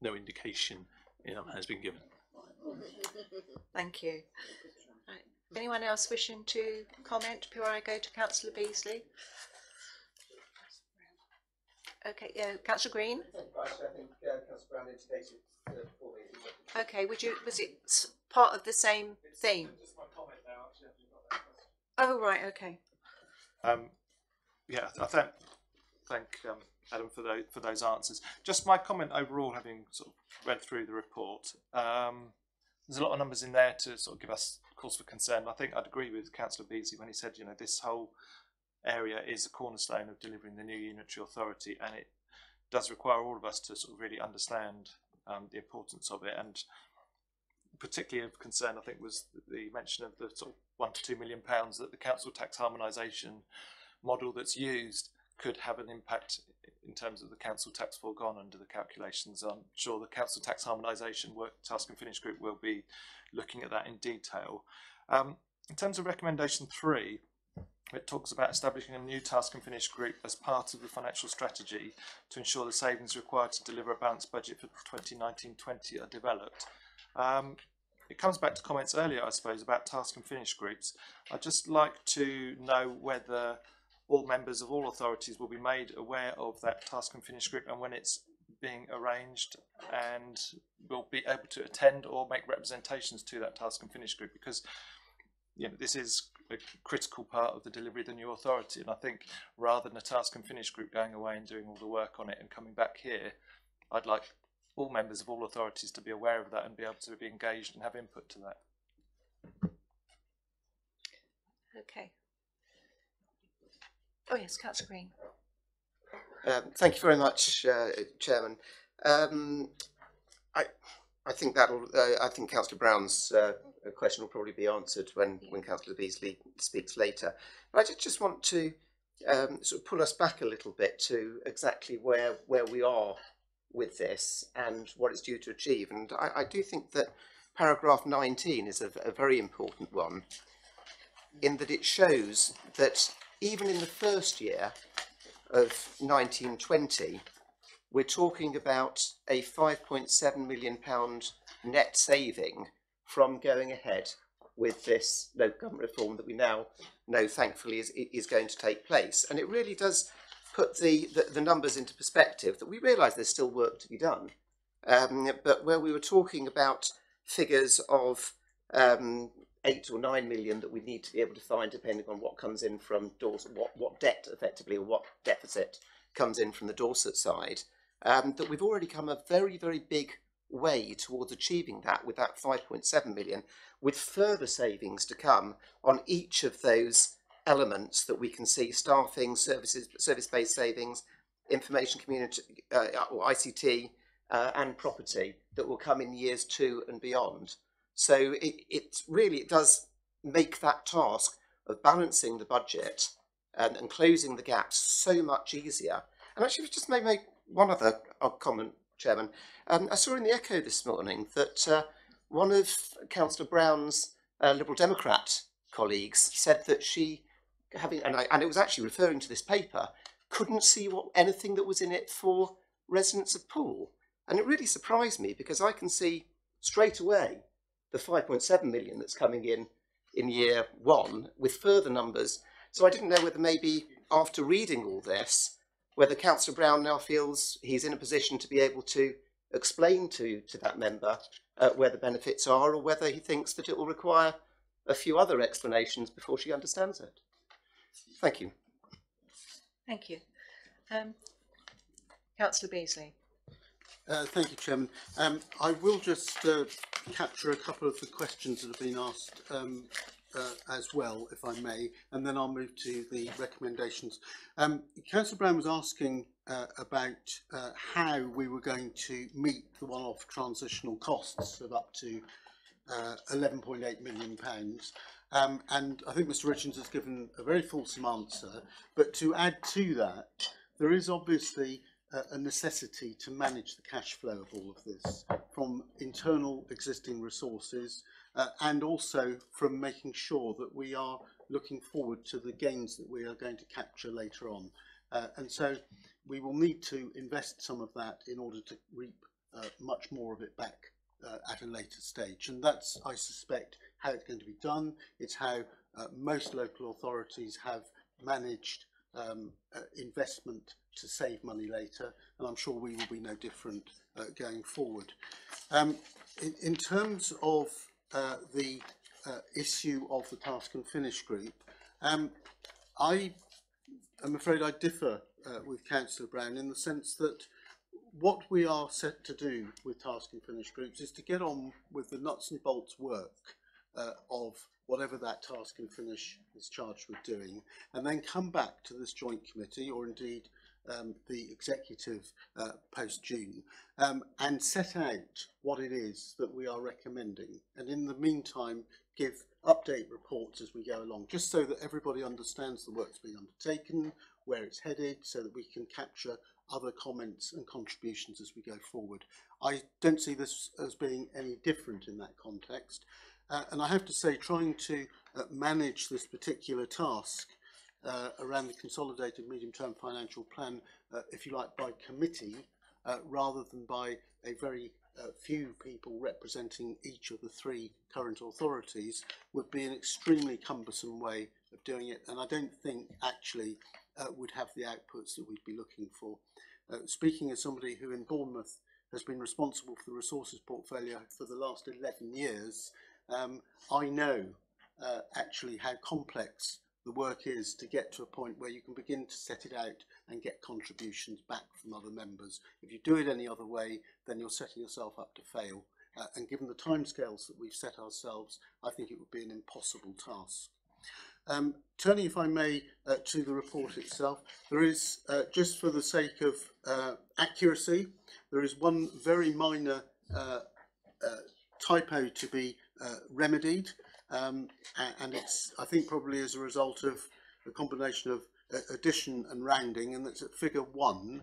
no indication has been given. Thank you. Right. Anyone else wishing to comment before I go to Councillor Beasley? Okay, Councillor Green. Okay, was it part of the same theme? Oh right, okay. Yeah, I thank Adam for those answers. Just my comment overall, having sort of read through the report, there's a lot of numbers in there to sort of give us cause for concern. I think I'd agree with Councillor Beasley when he said, this whole area is a cornerstone of delivering the new unitary authority, and it does require all of us to sort of really understand the importance of it. And particularly of concern, I think, was the mention of the sort of £1 to £2 million that the council tax harmonisation model that's used could have an impact in terms of the council tax foregone under the calculations. I'm sure the council tax harmonisation work task and finish group will be looking at that in detail. In terms of recommendation 3, it talks about establishing a new task and finish group as part of the financial strategy to ensure the savings required to deliver a balanced budget for 2019-20 are developed. It comes back to comments earlier, I suppose, about task and finish groups. I'd just like to know whether all members of all authorities will be made aware of that task and finish group and when it's being arranged, and will be able to attend or make representations to that task and finish group, because this is a critical part of the delivery of the new authority. And I think rather than a task and finish group going away and doing all the work on it and coming back here, I'd like all members of all authorities to be aware of that and be able to be engaged and have input to that. Okay. Oh yes, Councillor Green. Thank you very much, Chairman. I think I think Councillor Brown's question will probably be answered when Councillor Beasley speaks later. But I just want to sort of pull us back a little bit to exactly where we are with this and what it's due to achieve. And I do think that paragraph 19 is a very important one, in that it shows that even in the first year of 1920, we're talking about a £5.7 million net saving from going ahead with this local government reform that we now know, thankfully, is going to take place. And it really does put the numbers into perspective, that we realise there's still work to be done. But where we were talking about figures of 8 or 9 million that we need to be able to find, depending on what comes in from Dorset, what debt effectively, or what deficit comes in from the Dorset side, that we've already come a very, very big way towards achieving that with that 5.7 million, with further savings to come on each of those elements that we can see: staffing, service-based savings, information community, or ICT, and property, that will come in years 2 and beyond. So it really does make that task of balancing the budget and closing the gaps so much easier. And actually, just make one other comment, Chairman. I saw in the Echo this morning that one of Councillor Brown's Liberal Democrat colleagues said that she, and it was actually referring to this paper, couldn't see anything that was in it for residents of Poole. And it really surprised me, because I can see straight away the 5.7 million that's coming in year 1 with further numbers. So I didn't know whether maybe after reading all this, whether Councillor Brown now feels he's in a position to be able to explain to that member where the benefits are, or whether he thinks that it will require a few other explanations before she understands it. Thank you. Thank you. Councillor Beasley. Thank you, Chairman. I will just capture a couple of the questions that have been asked as well, if I may, and then I'll move to the recommendations. Councillor Brown was asking about how we were going to meet the one-off transitional costs of up to £11.8 million. And I think Mr Richards has given a very fulsome answer, but to add to that, there is obviously a necessity to manage the cash flow of all of this from internal existing resources, and also from making sure that we are looking forward to the gains that we are going to capture later on. And so we will need to invest some of that in order to reap much more of it back at a later stage. And that's, I suspect, how it's going to be done. It's how most local authorities have managed investment to save money later, and I'm sure we will be no different going forward. In terms of the issue of the task and finish group, I am afraid I differ with Councillor Brown in the sense that what we are set to do with task and finish groups is to get on with the nuts and bolts work of whatever that task and finish is charged with doing, and then come back to this joint committee, or indeed the executive post-June, and set out what it is that we are recommending, and in the meantime give update reports as we go along, just so that everybody understands the work's being undertaken, where it's headed, so that we can capture other comments and contributions as we go forward. I don't see this as being any different in that context, and I have to say, trying to manage this particular task around the consolidated medium-term financial plan, if you like, by committee, rather than by a very few people representing each of the three current authorities, would be an extremely cumbersome way of doing it, and I don't think actually would have the outputs that we'd be looking for. Speaking as somebody who in Bournemouth has been responsible for the resources portfolio for the last 11 years, I know actually how complex the work is to get to a point where you can begin to set it out and get contributions back from other members. If you do it any other way, then you're setting yourself up to fail. And given the timescales that we've set ourselves, I think it would be an impossible task. Turning, if I may, to the report itself, there is, just for the sake of accuracy, there is one very minor typo to be remedied, and it's, I think, probably as a result of a combination of addition and rounding, and that's at figure 1.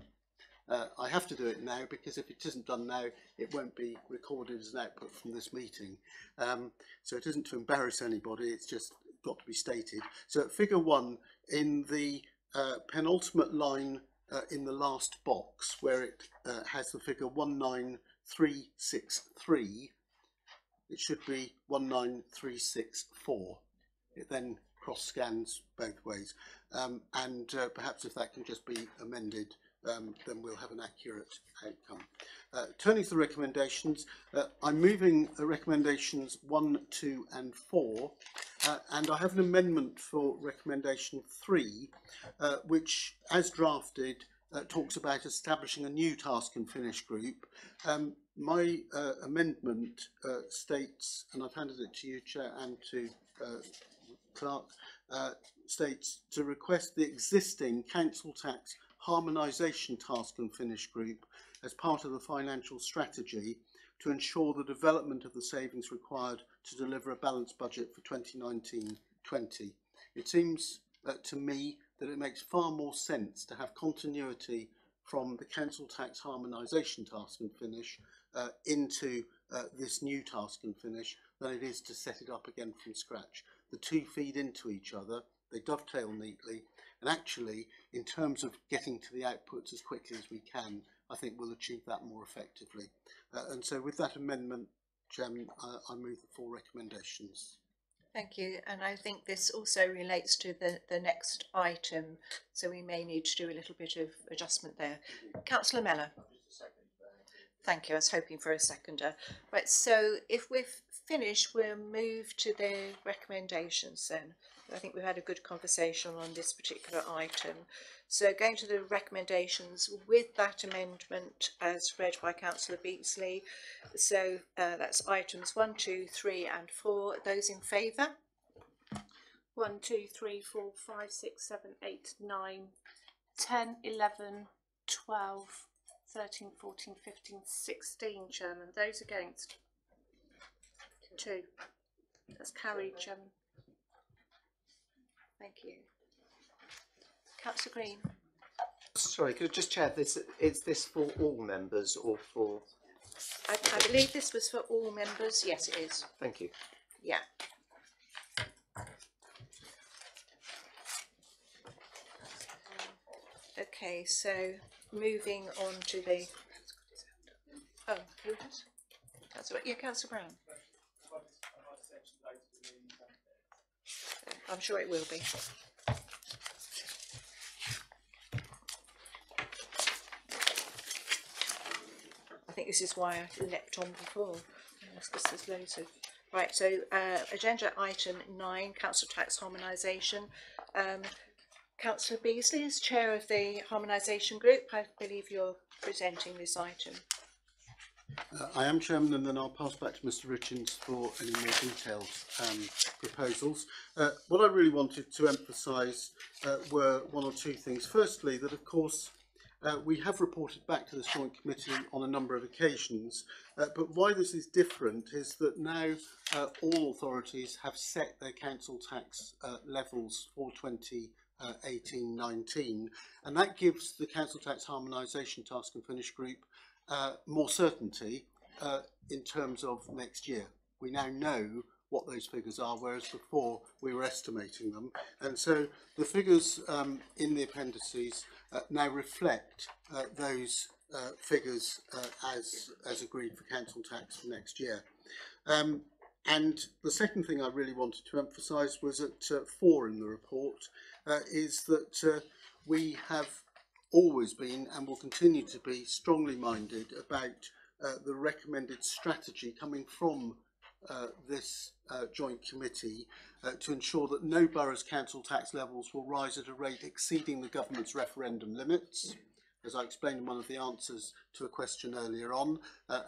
I have to do it now because if it isn't done now, it won't be recorded as an output from this meeting. So it isn't to embarrass anybody, it's just got to be stated. So at figure 1, in the penultimate line in the last box, where it has the figure 19363, it should be 19364. It then cross scans both ways, and perhaps if that can just be amended, then we'll have an accurate outcome. Turning to the recommendations, I'm moving recommendations 1, 2 and 4, and I have an amendment for recommendation 3, which, as drafted, talks about establishing a new task and finish group. My amendment states, and I've handed it to you, Chair, and to Clerk, states to request the existing council tax harmonisation task and finish group as part of the financial strategy to ensure the development of the savings required to deliver a balanced budget for 2019-20. It seems to me that it makes far more sense to have continuity from the council tax harmonisation task and finish into this new task and finish than it is to set it up again from scratch. The two feed into each other, they dovetail neatly, and actually, in terms of getting to the outputs as quickly as we can, I think we'll achieve that more effectively. And so with that amendment, Chairman, I move the 4 recommendations. Thank you, and I think this also relates to the next item, so we may need to do a little bit of adjustment there. Councillor Mellor. Thank you, I was hoping for a seconder. Right, so if we've finished, we'll move to the recommendations then. I think we've had a good conversation on this particular item. So going to the recommendations with that amendment as read by Councillor Beatsley. So that's items 1, 2, 3 and 4. Those in favour? 1, 2, 3, 4, 5, 6, 7, 8, 9, 10, 11, 12, 13, 14, 15, 16, Chairman. Those against? 2. That's carried, Chairman. Thank you. Councillor Green. Sorry, could I just check this? Is this for all members or for? I believe this was for all members. Yes, it is. Thank you. Yeah. Okay, so moving on to the. Oh, who has? Councillor, yeah, Councillor Brown. I'm sure it will be. I think this is why I leapt on before. Because there's loads of. Right, so agenda item 9, council tax harmonisation. Councillor Beasley is chair of the harmonisation group. I believe you're presenting this item. I am Chairman, and then I'll pass back to Mr Richins for any more detailed proposals. What I really wanted to emphasise were 1 or 2 things. Firstly, that of course We have reported back to the Joint Committee on a number of occasions, but why this is different is that now all authorities have set their council tax levels for 2018-19, and that gives the Council Tax Harmonisation Task and Finish Group more certainty in terms of next year. We now know what those figures are, whereas before we were estimating them. And so the figures in the appendices now reflect those figures as agreed for council tax for next year. And the second thing I really wanted to emphasise was at 4 in the report, is that we have always been and will continue to be strongly minded about the recommended strategy coming from this joint committee to ensure that no borough's council tax levels will rise at a rate exceeding the government's referendum limits, as I explained in one of the answers to a question earlier on,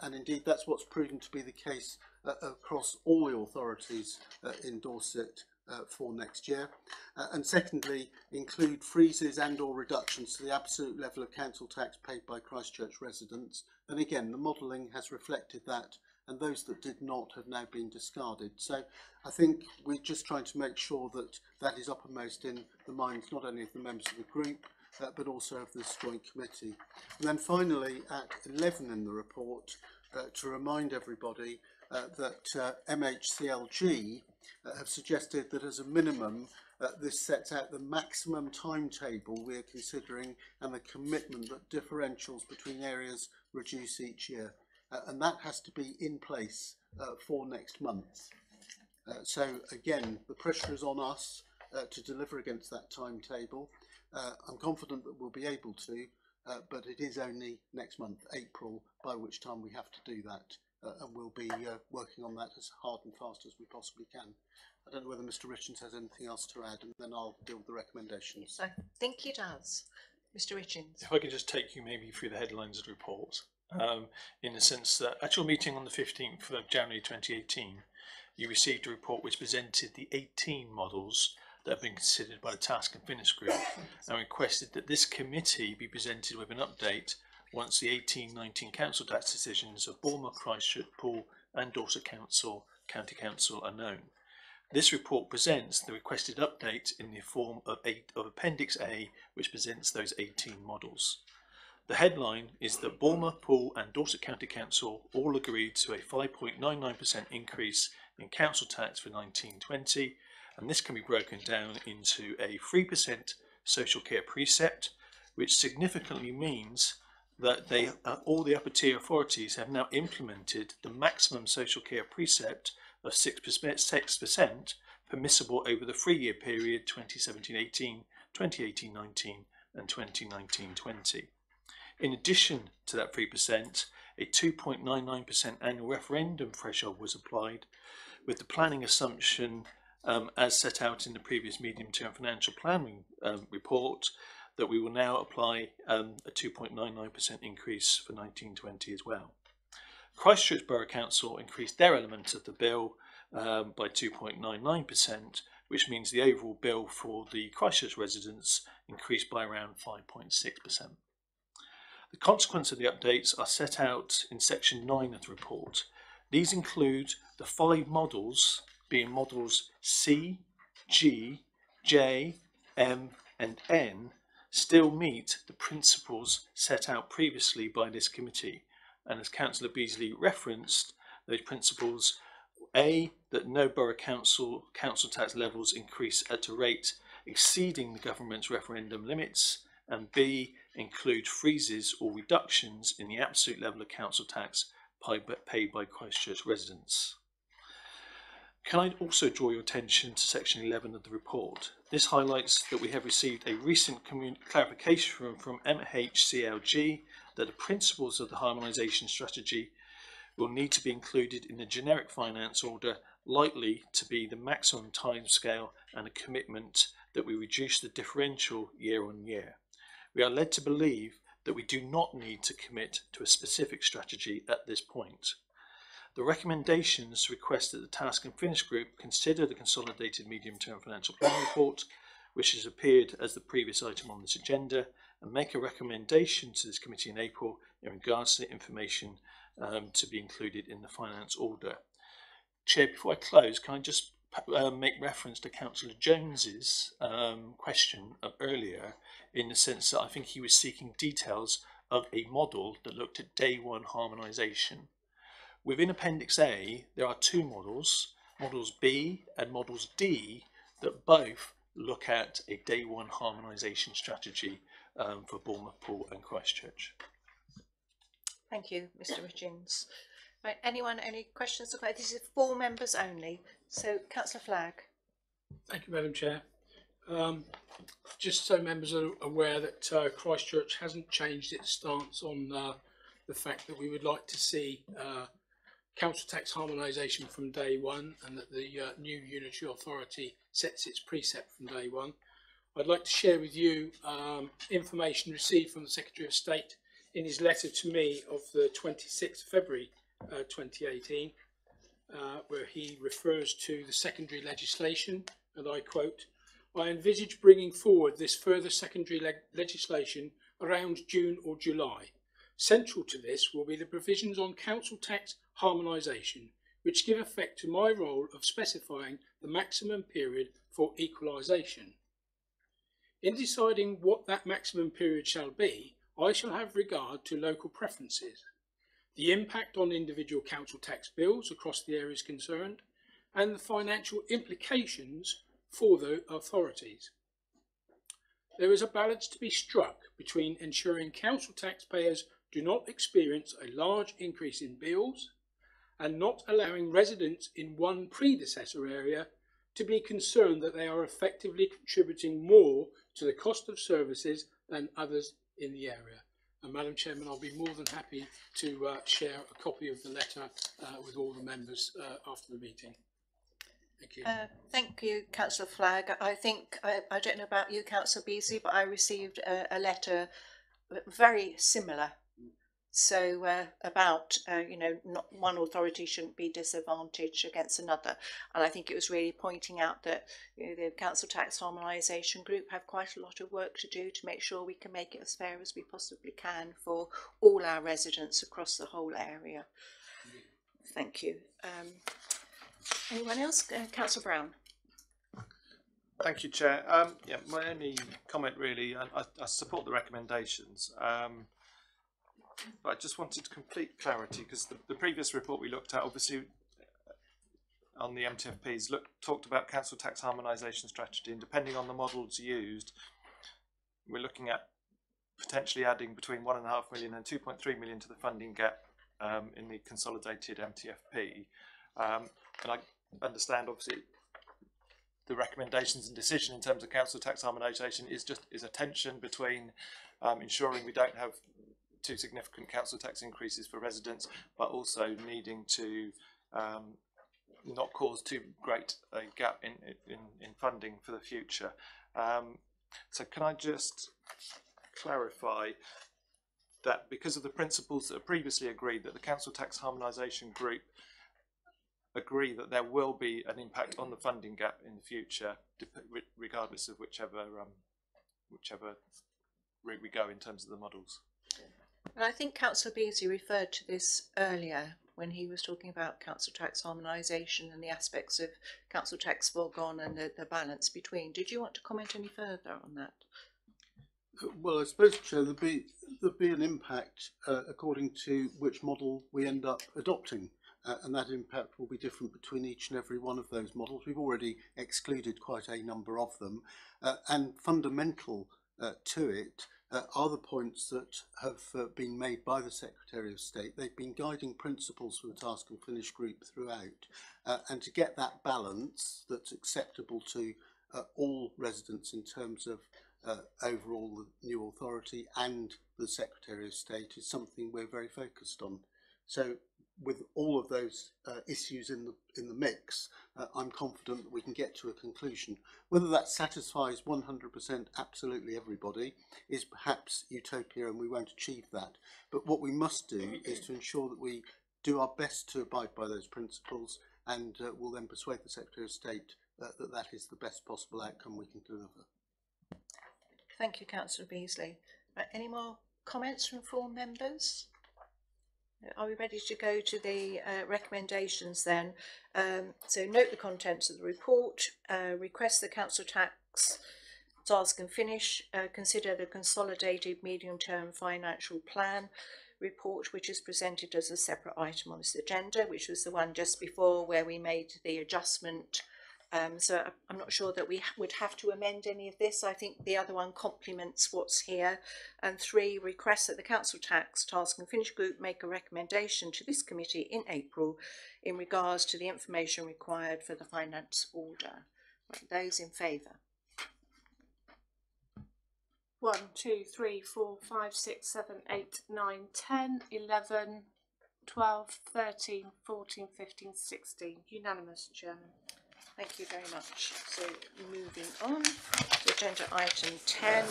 and indeed that's what's proven to be the case across all the authorities in Dorset for next year. And secondly, include freezes and or reductions to the absolute level of council tax paid by Christchurch residents, and again the modelling has reflected that, and those that did not have now been discarded. So I think we're just trying to make sure that that is uppermost in the minds not only of the members of the group but also of this joint committee. And then finally at 11 in the report, to remind everybody that MHCLG have suggested that as a minimum this sets out the maximum timetable we are considering and the commitment that differentials between areas reduce each year. And that has to be in place for next month. So again, the pressure is on us to deliver against that timetable. I'm confident that we'll be able to, but it is only next month, April, by which time we have to do that. And we'll be working on that as hard and fast as we possibly can. I don't know whether Mr. Richards has anything else to add, and then I'll deal with the recommendations. I think he does. Mr. Richards. If I could just take you maybe through the headlines of the report. In the sense that at your meeting on the 15th of January 2018, you received a report which presented the 18 models that have been considered by the Task and Finish Group and requested that this committee be presented with an update once the 18-19 council tax decisions of Bournemouth, Christchurch, Poole and Dorset County Council are known. This report presents the requested update in the form of Appendix A, which presents those 18 models. The headline is that Bournemouth, Poole and Dorset County Council all agreed to a 5.99% increase in council tax for 1920, and this can be broken down into a 3% social care precept, which significantly means that all the upper tier authorities have now implemented the maximum social care precept of 6% permissible over the 3-year period 2017-18, 2018-19 and 2019-20. In addition to that 3%, a 2.99% annual referendum threshold was applied, with the planning assumption as set out in the previous medium-term financial planning report that we will now apply a 2.99% increase for 1920 as well. Christchurch Borough Council increased their element of the bill by 2.99%, which means the overall bill for the Christchurch residents increased by around 5.6%. The consequence of the updates are set out in section 9 of the report. These include the 5 models, being models C, G, J, M and N, still meet the principles set out previously by this committee. And as Councillor Beasley referenced, those principles: A, that no borough council tax levels increase at a rate exceeding the government's referendum limits, and B, include freezes or reductions in the absolute level of council tax paid by Christchurch residents. Can I also draw your attention to section 11 of the report? This highlights that we have received a recent clarification from MHCLG that the principles of the harmonisation strategy will need to be included in the generic finance order, likely to be the maximum timescale and a commitment that we reduce the differential year on year. We are led to believe that we do not need to commit to a specific strategy at this point. The recommendations request that the Task and Finish Group consider the consolidated medium-term financial plan report which has appeared as the previous item on this agenda, and make a recommendation to this committee in April in regards to the information to be included in the finance order. Chair, before I close, can I just make reference to Councillor Jones's question earlier, in the sense that I think he was seeking details of a model that looked at day one harmonisation. Within Appendix A, there are two models, Models B and Models D, that both look at a day one harmonisation strategy for Bournemouth, Poole and Christchurch. Thank you, Mr. Richins. Right, anyone, any questions? This is 4 members only. So, Councillor Flagg. Thank you, Madam Chair. Just so members are aware that Christchurch hasn't changed its stance on the fact that we would like to see council tax harmonisation from day one, and that the new unitary authority sets its precept from day one. I'd like to share with you information received from the Secretary of State in his letter to me of the 26th of February 2018, where he refers to the secondary legislation, and I quote, "I envisage bringing forward this further secondary legislation around June or July. Central to this will be the provisions on council tax harmonisation, which give effect to my role of specifying the maximum period for equalisation. In deciding what that maximum period shall be, I shall have regard to local preferences, the impact on individual council tax bills across the areas concerned, and the financial implications for the authorities. There is a balance to be struck between ensuring council taxpayers do not experience a large increase in bills and not allowing residents in one predecessor area to be concerned that they are effectively contributing more to the cost of services than others in the area." And Madam Chairman, I'll be more than happy to share a copy of the letter with all the members after the meeting. Thank you. Thank you, Councillor Flagg. I think, I don't know about you, Councillor Beasley, but I received a letter very similar. So about, you know, not one authority shouldn't be disadvantaged against another. And I think it was really pointing out that, you know, the council tax harmonisation group have quite a lot of work to do to make sure we can make it as fair as we possibly can for all our residents across the whole area. Thank you. Anyone else? Councillor Brown. Thank you, Chair. Yeah, my only comment really, I support the recommendations. But I just wanted complete clarity, because the previous report we looked at, obviously on the MTFPs, talked about council tax harmonisation strategy, and depending on the models used, we're looking at potentially adding between 1.5 million and 2.3 million to the funding gap in the consolidated MTFP. And I understand, obviously, the recommendations and decision in terms of council tax harmonisation is a tension between ensuring we don't have too significant council tax increases for residents, but also needing to not cause too great a gap in funding for the future. So can I just clarify that because of the principles that are previously agreed, that the council tax harmonisation group agree that there will be an impact on the funding gap in the future, regardless of whichever route we go in terms of the models? And I think Councillor Beasley referred to this earlier when he was talking about council tax harmonisation and the aspects of council tax foregone and the balance between. Did you want to comment any further on that? Well, I suppose, Chair, there'll be an impact according to which model we end up adopting, and that impact will be different between each and every one of those models. We've already excluded quite a number of them, and fundamental to it are the points that have been made by the Secretary of State. They've been guiding principles for the Task and Finish group throughout, and to get that balance that's acceptable to all residents in terms of overall the new authority and the Secretary of State is something we're very focused on. So with all of those issues in the mix, I'm confident that we can get to a conclusion. Whether that satisfies 100% absolutely everybody is perhaps utopia, and we won't achieve that. But what we must do is to ensure that we do our best to abide by those principles, and will then persuade the Secretary of State that is the best possible outcome we can deliver. Thank you, Councillor Beasley. Any more comments from floor members? Are we ready to go to the recommendations then? So note the contents of the report, request the council tax task and finish, consider the consolidated medium-term financial plan report, which is presented as a separate item on this agenda, which was the one just before where we made the adjustment. So I'm not sure that we would have to amend any of this. I think the other one complements what's here. And 3, request that the council tax task and finish group make a recommendation to this committee in April in regards to the information required for the finance order. Right, those in favour? 1, 2, 3, 4, 5, 6, 7, 8, 9, 10, 11, 12, 13, 14, 15, 16. Unanimous, Chairman. Thank you very much. So moving on to agenda item 10,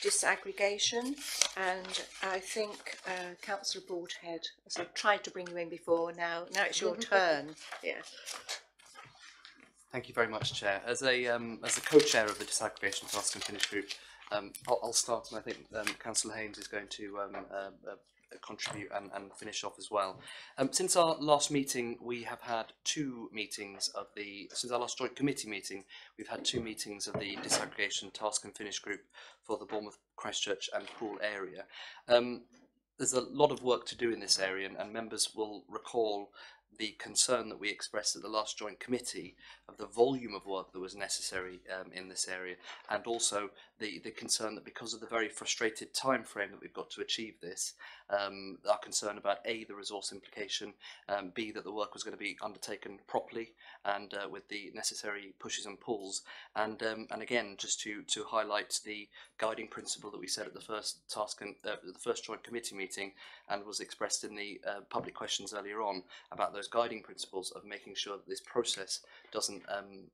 disaggregation, and I think Councillor Broadhead, as I've tried to bring you in before, now it's your turn. Yeah. Thank you very much, Chair. As a co-chair of the disaggregation task and finish group, I'll start, and I think Councillor Haynes is going to contribute and finish off as well. Since our last meeting, we have had 2 meetings of since our last joint committee meeting, we've had 2 meetings of the disaggregation task and finish group for the Bournemouth, Christchurch and Poole area. There's a lot of work to do in this area, and members will recall the concern that we expressed at the last joint committee of the volume of work that was necessary in this area, and also the concern that because of the very frustrated time frame that we've got to achieve this, our concern about A, the resource implication, B, that the work was going to be undertaken properly and with the necessary pushes and pulls, and again just to highlight the guiding principle that we said at the first the first joint committee meeting, and was expressed in the public questions earlier on about those guiding principles of making sure that this process doesn't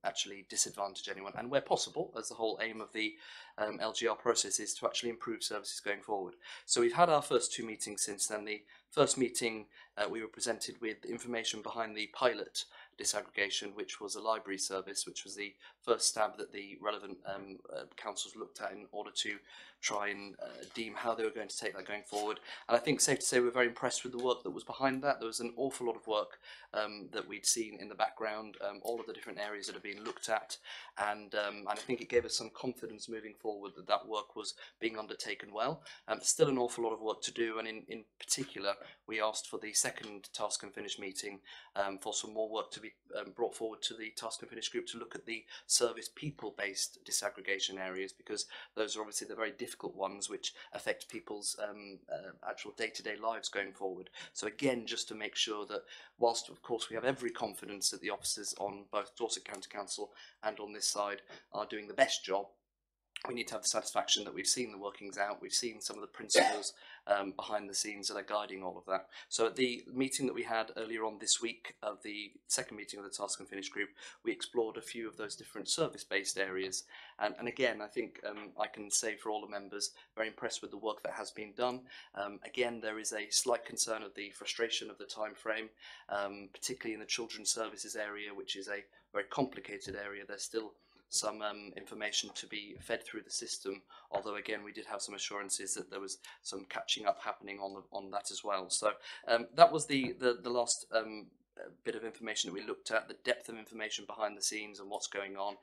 actually disadvantage anyone, and where possible, as the whole aim of the LGR process is to actually improve services going forward. So we've had our first 2 meetings since then. The first meeting we were presented with information behind the pilot disaggregation, which was a library service, which was the first stab that the relevant councils looked at in order to try and deem how they were going to take that going forward. And I think safe to say we're very impressed with the work that was behind that. There was an awful lot of work that we'd seen in the background, all of the different areas that have been looked at, and I think it gave us some confidence moving forward that that work was being undertaken well. Still an awful lot of work to do, and in particular we asked for the second task and finish meeting for some more work to be brought forward to the task and finish group to look at the service people based disaggregation areas, because those are obviously the very difficult ones which affect people's actual day-to-day lives going forward. So again, just to make sure that whilst of course we have every confidence that the officers on both Dorset County Council and on this side are doing the best job, we need to have the satisfaction that we've seen the workings out, we've seen some of the principles behind the scenes that are guiding all of that. So at the meeting that we had earlier on this week, of the second meeting of the Task and Finish group, we explored a few of those different service-based areas. And again, I think I can say for all the members, very impressed with the work that has been done. Again, there is a slight concern of the frustration of the time frame, particularly in the children's services area, which is a very complicated area. There's still some information to be fed through the system, although again we did have some assurances that there was some catching up happening on that as well. So that was the last bit of information that we looked at, the depth of information behind the scenes and what's going on,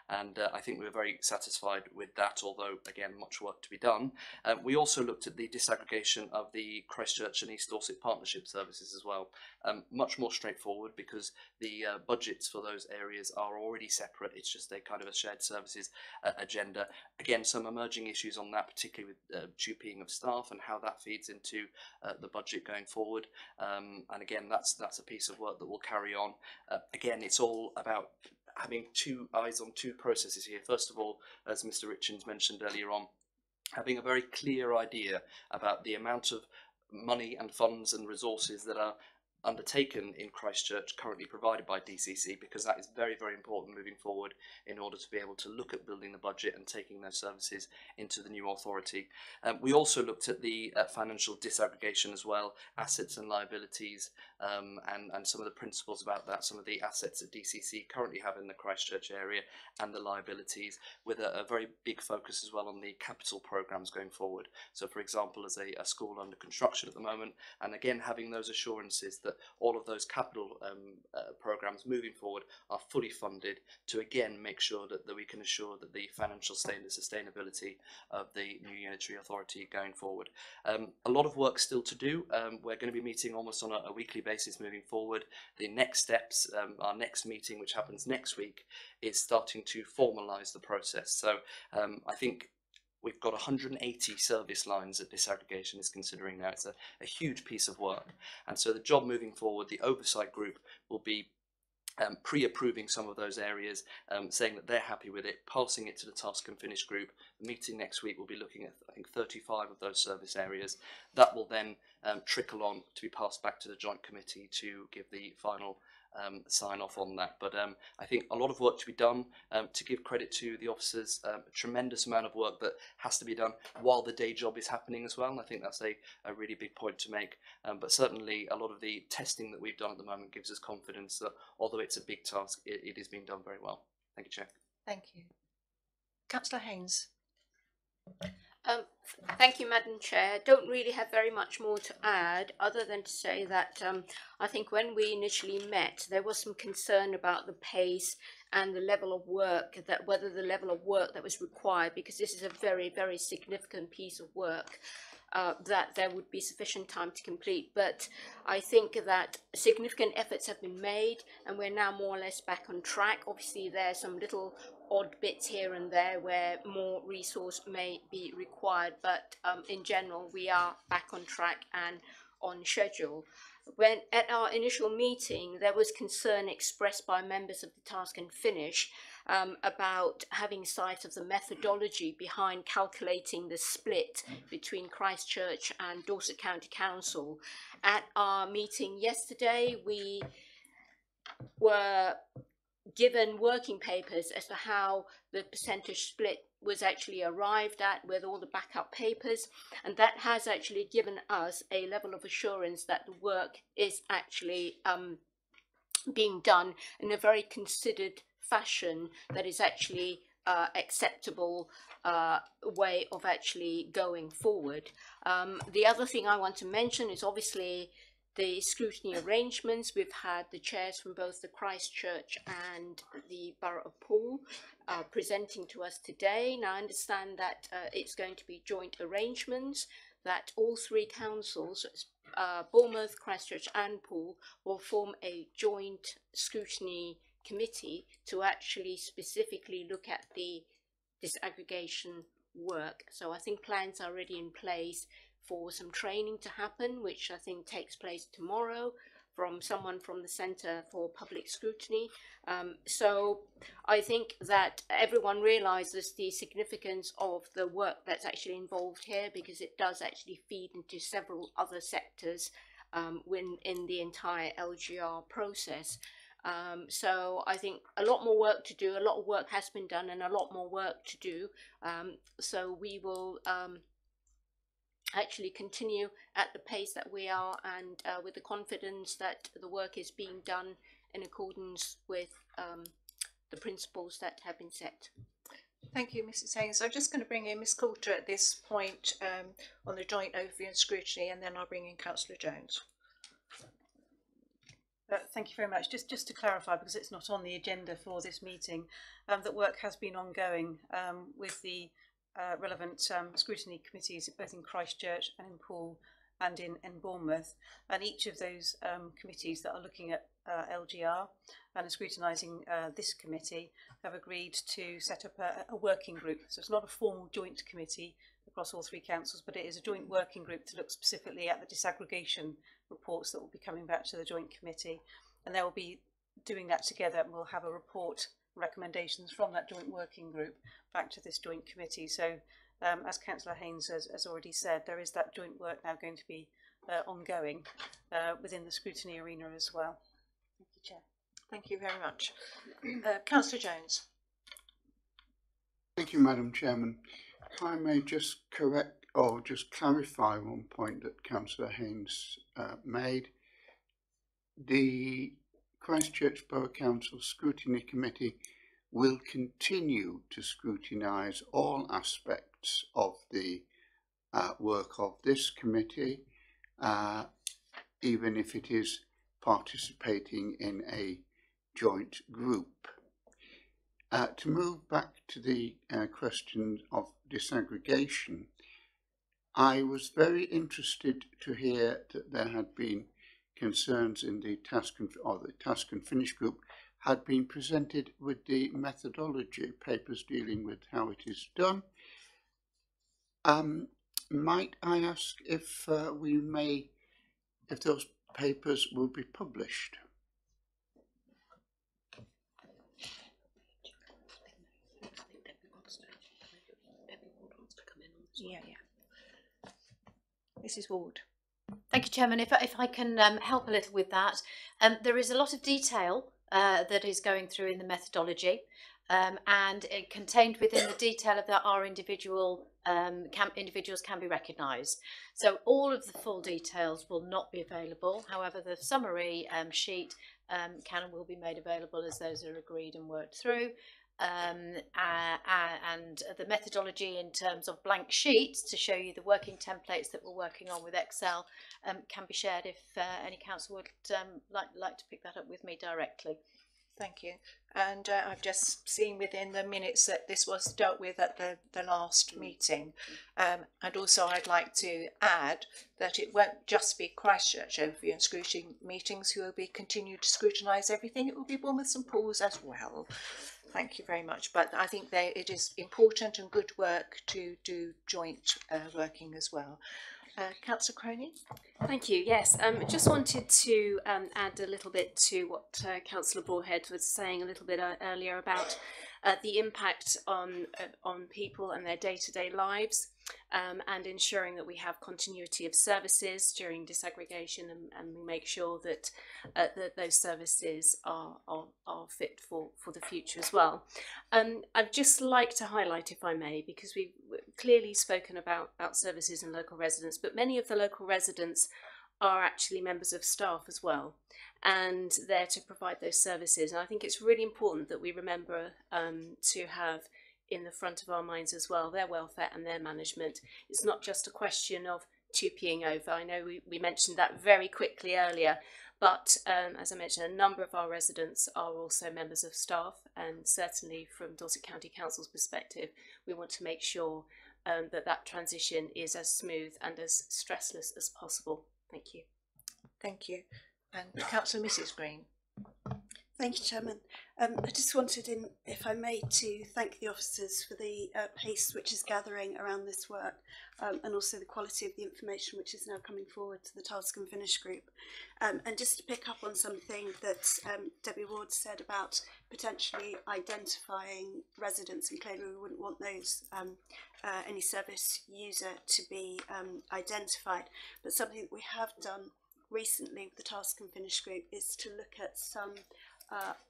and I think we were very satisfied with that, although again much work to be done. We also looked at the disaggregation of the Christchurch and East Dorset partnership services as well. Much more straightforward because the budgets for those areas are already separate. It's just a kind of a shared services agenda. Again, some emerging issues on that, particularly with dupeing of staff and how that feeds into the budget going forward. And again, that's a piece of work that will carry on. Again, it's all about having 2 eyes on 2 processes here. First of all, as Mr. Richards mentioned earlier on, having a very clear idea about the amount of money and funds and resources that are undertaken in Christchurch, currently provided by DCC, because that is very, very important moving forward in order to be able to look at building the budget and taking those services into the new authority. We also looked at the financial disaggregation as well, assets and liabilities, and some of the principles about that, some of the assets that DCC currently have in the Christchurch area and the liabilities, with a very big focus as well on the capital programmes going forward. So for example, as a school under construction at the moment, and again having those assurances that all of those capital programmes moving forward are fully funded, to again make sure that we can assure that the financial sustainability of the new unitary authority going forward. A lot of work still to do. We're going to be meeting almost on a weekly basis moving forward. The next steps, our next meeting, which happens next week, is starting to formalise the process. So I think we've got 180 service lines that disaggregation is considering now. It's a huge piece of work. And so the job moving forward, the oversight group will be pre-approving some of those areas, saying that they're happy with it, passing it to the task and finish group. The meeting next week will be looking at, I think, 35 of those service areas. That will then trickle on to be passed back to the joint committee to give the final sign off on that. But I think a lot of work to be done. To give credit to the officers, a tremendous amount of work that has to be done while the day job is happening as well, and I think that's a really big point to make. But certainly a lot of the testing that we've done at the moment gives us confidence that although it's a big task, it is being done very well. Thank you, Chair. Thank you. Councillor Haynes. Thank you, Madam Chair. Don't really have very much more to add, other than to say that I think when we initially met, there was some concern about the pace and the level of work, that whether the level of work that was required, because this is a very, very significant piece of work, that there would be sufficient time to complete. But I think that significant efforts have been made, and we're now more or less back on track. Obviously, there are some little odd bits here and there where more resource may be required, but in general we are back on track and on schedule. When at our initial meeting, there was concern expressed by members of the task and finish about having sight of the methodology behind calculating the split between Christchurch and Dorset County Council. At our meeting yesterday, we were given working papers as to how the percentage split was actually arrived at, with all the backup papers, and that has actually given us a level of assurance that the work is actually being done in a very considered fashion that is actually acceptable way of actually going forward. The other thing I want to mention is obviously the scrutiny arrangements. We've had the chairs from both the Christchurch and the Borough of Poole presenting to us today. Now I understand that it's going to be joint arrangements, that all three councils, Bournemouth, Christchurch and Poole, will form a joint scrutiny committee to actually specifically look at the disaggregation work. So I think plans are already in place for some training to happen, which I think takes place tomorrow, from someone from the Centre for Public Scrutiny. So I think that everyone realises the significance of the work that's actually involved here, because it does actually feed into several other sectors in the entire LGR process. So I think a lot more work to do, a lot of work has been done and a lot more work to do. So we will actually continue at the pace that we are, and with the confidence that the work is being done in accordance with the principles that have been set. Thank you, Mrs. Haynes. I'm just going to bring in Ms. Coulter at this point on the joint overview and scrutiny, and then I'll bring in Councillor Jones. Thank you very much. Just to clarify, because it's not on the agenda for this meeting, that work has been ongoing with the relevant scrutiny committees both in Christchurch and in Poole and in Bournemouth, and each of those committees that are looking at LGR and are scrutinising this committee have agreed to set up a working group. So it's not a formal joint committee across all three councils, but it is a joint working group to look specifically at the disaggregation reports that will be coming back to the joint committee, and they will be doing that together, and we'll have a report, recommendations from that joint working group back to this joint committee. So as Councillor Haynes has already said, there is that joint work now going to be ongoing within the scrutiny arena as well. Thank you, Chair. Thank you very much. Councillor Jones. Thank you, Madam Chairman. If I may just correct or just clarify one point that Councillor Haynes made. The Christchurch Borough Council Scrutiny Committee will continue to scrutinise all aspects of the work of this committee, even if it is participating in a joint group. To move back to the question of disaggregation, I was very interested to hear that there had been concerns in the task and finish group had been presented with the methodology papers dealing with how it is done. Might I ask if if those papers will be published? Yeah. Mrs. Ward. Thank you, Chairman. If I can help a little with that, there is a lot of detail that is going through in the methodology, and contained within the detail of that are individuals can be recognised. So all of the full details will not be available. However, the summary sheet can and will be made available as those are agreed and worked through. And the methodology in terms of blank sheets to show you the working templates that we're working on with Excel can be shared if any council would like to pick that up with me directly. Thank you. And I've just seen within the minutes that this was dealt with at the last meeting. And also I'd like to add that it won't just be Christchurch Overview and Scrutiny meetings who will be continued to scrutinise everything. It will be Bournemouth and Poole's as well. Thank you very much. But I think it is important and good work to do joint working as well. Councillor Croney? Thank you. Yes, just wanted to add a little bit to what Councillor Broadhead was saying a little bit earlier about the impact on people and their day-to-day lives, and ensuring that we have continuity of services during disaggregation, and we make sure that those services are fit for the future as well. I'd just like to highlight, if I may, because we've clearly spoken about services and local residents, but many of the local residents are actually members of staff as well, and there to provide those services. And I think it's really important that we remember to have in the front of our minds as well their welfare and their management. It's not just a question of TUPEing over. I know we mentioned that very quickly earlier, but as I mentioned, a number of our residents are also members of staff, and certainly from Dorset County Council's perspective, we want to make sure that transition is as smooth and as stressless as possible. Thank you. Thank you. And Councillor Mrs. Green. Thank you, Chairman. I just wanted, if I may, to thank the officers for the pace which is gathering around this work, and also the quality of the information which is now coming forward to the Task and Finish group. And just to pick up on something that Debbie Ward said about potentially identifying residents, and clearly we wouldn't want those any service user to be identified, but something that we have done recently with the Task and Finish group is to look at some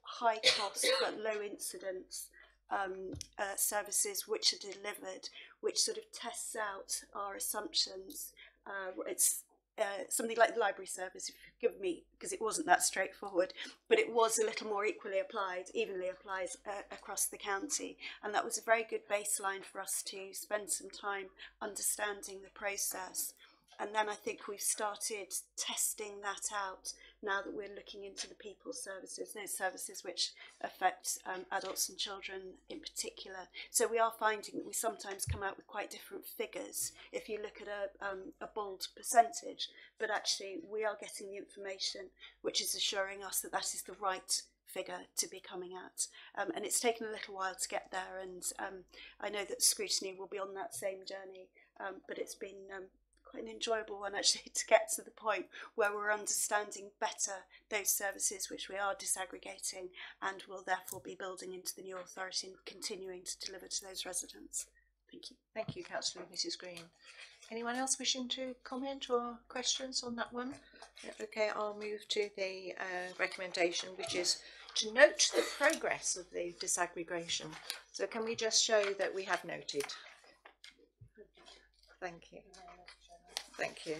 high cost but low incidence services which are delivered, which sort of tests out our assumptions. It's something like the library service, if you give me, because it wasn't that straightforward, but it was a little more evenly applied across the county, and that was a very good baseline for us to spend some time understanding the process. And then I think we've started testing that out now that we're looking into the people services, those services which affect adults and children in particular. So we are finding that we sometimes come out with quite different figures if you look at a bold percentage, but actually we are getting the information which is assuring us that that is the right figure to be coming at. And it's taken a little while to get there, and I know that scrutiny will be on that same journey, but it's been quite an enjoyable one actually to get to the point where we're understanding better those services which we are disaggregating and will therefore be building into the new authority and continuing to deliver to those residents. Thank you. Thank you, Councillor Mrs Green. Anyone else wishing to comment or questions on that one? Okay, I'll move to the recommendation, which is to note the progress of the disaggregation. So can we just show that we have noted? Thank you. Thank you.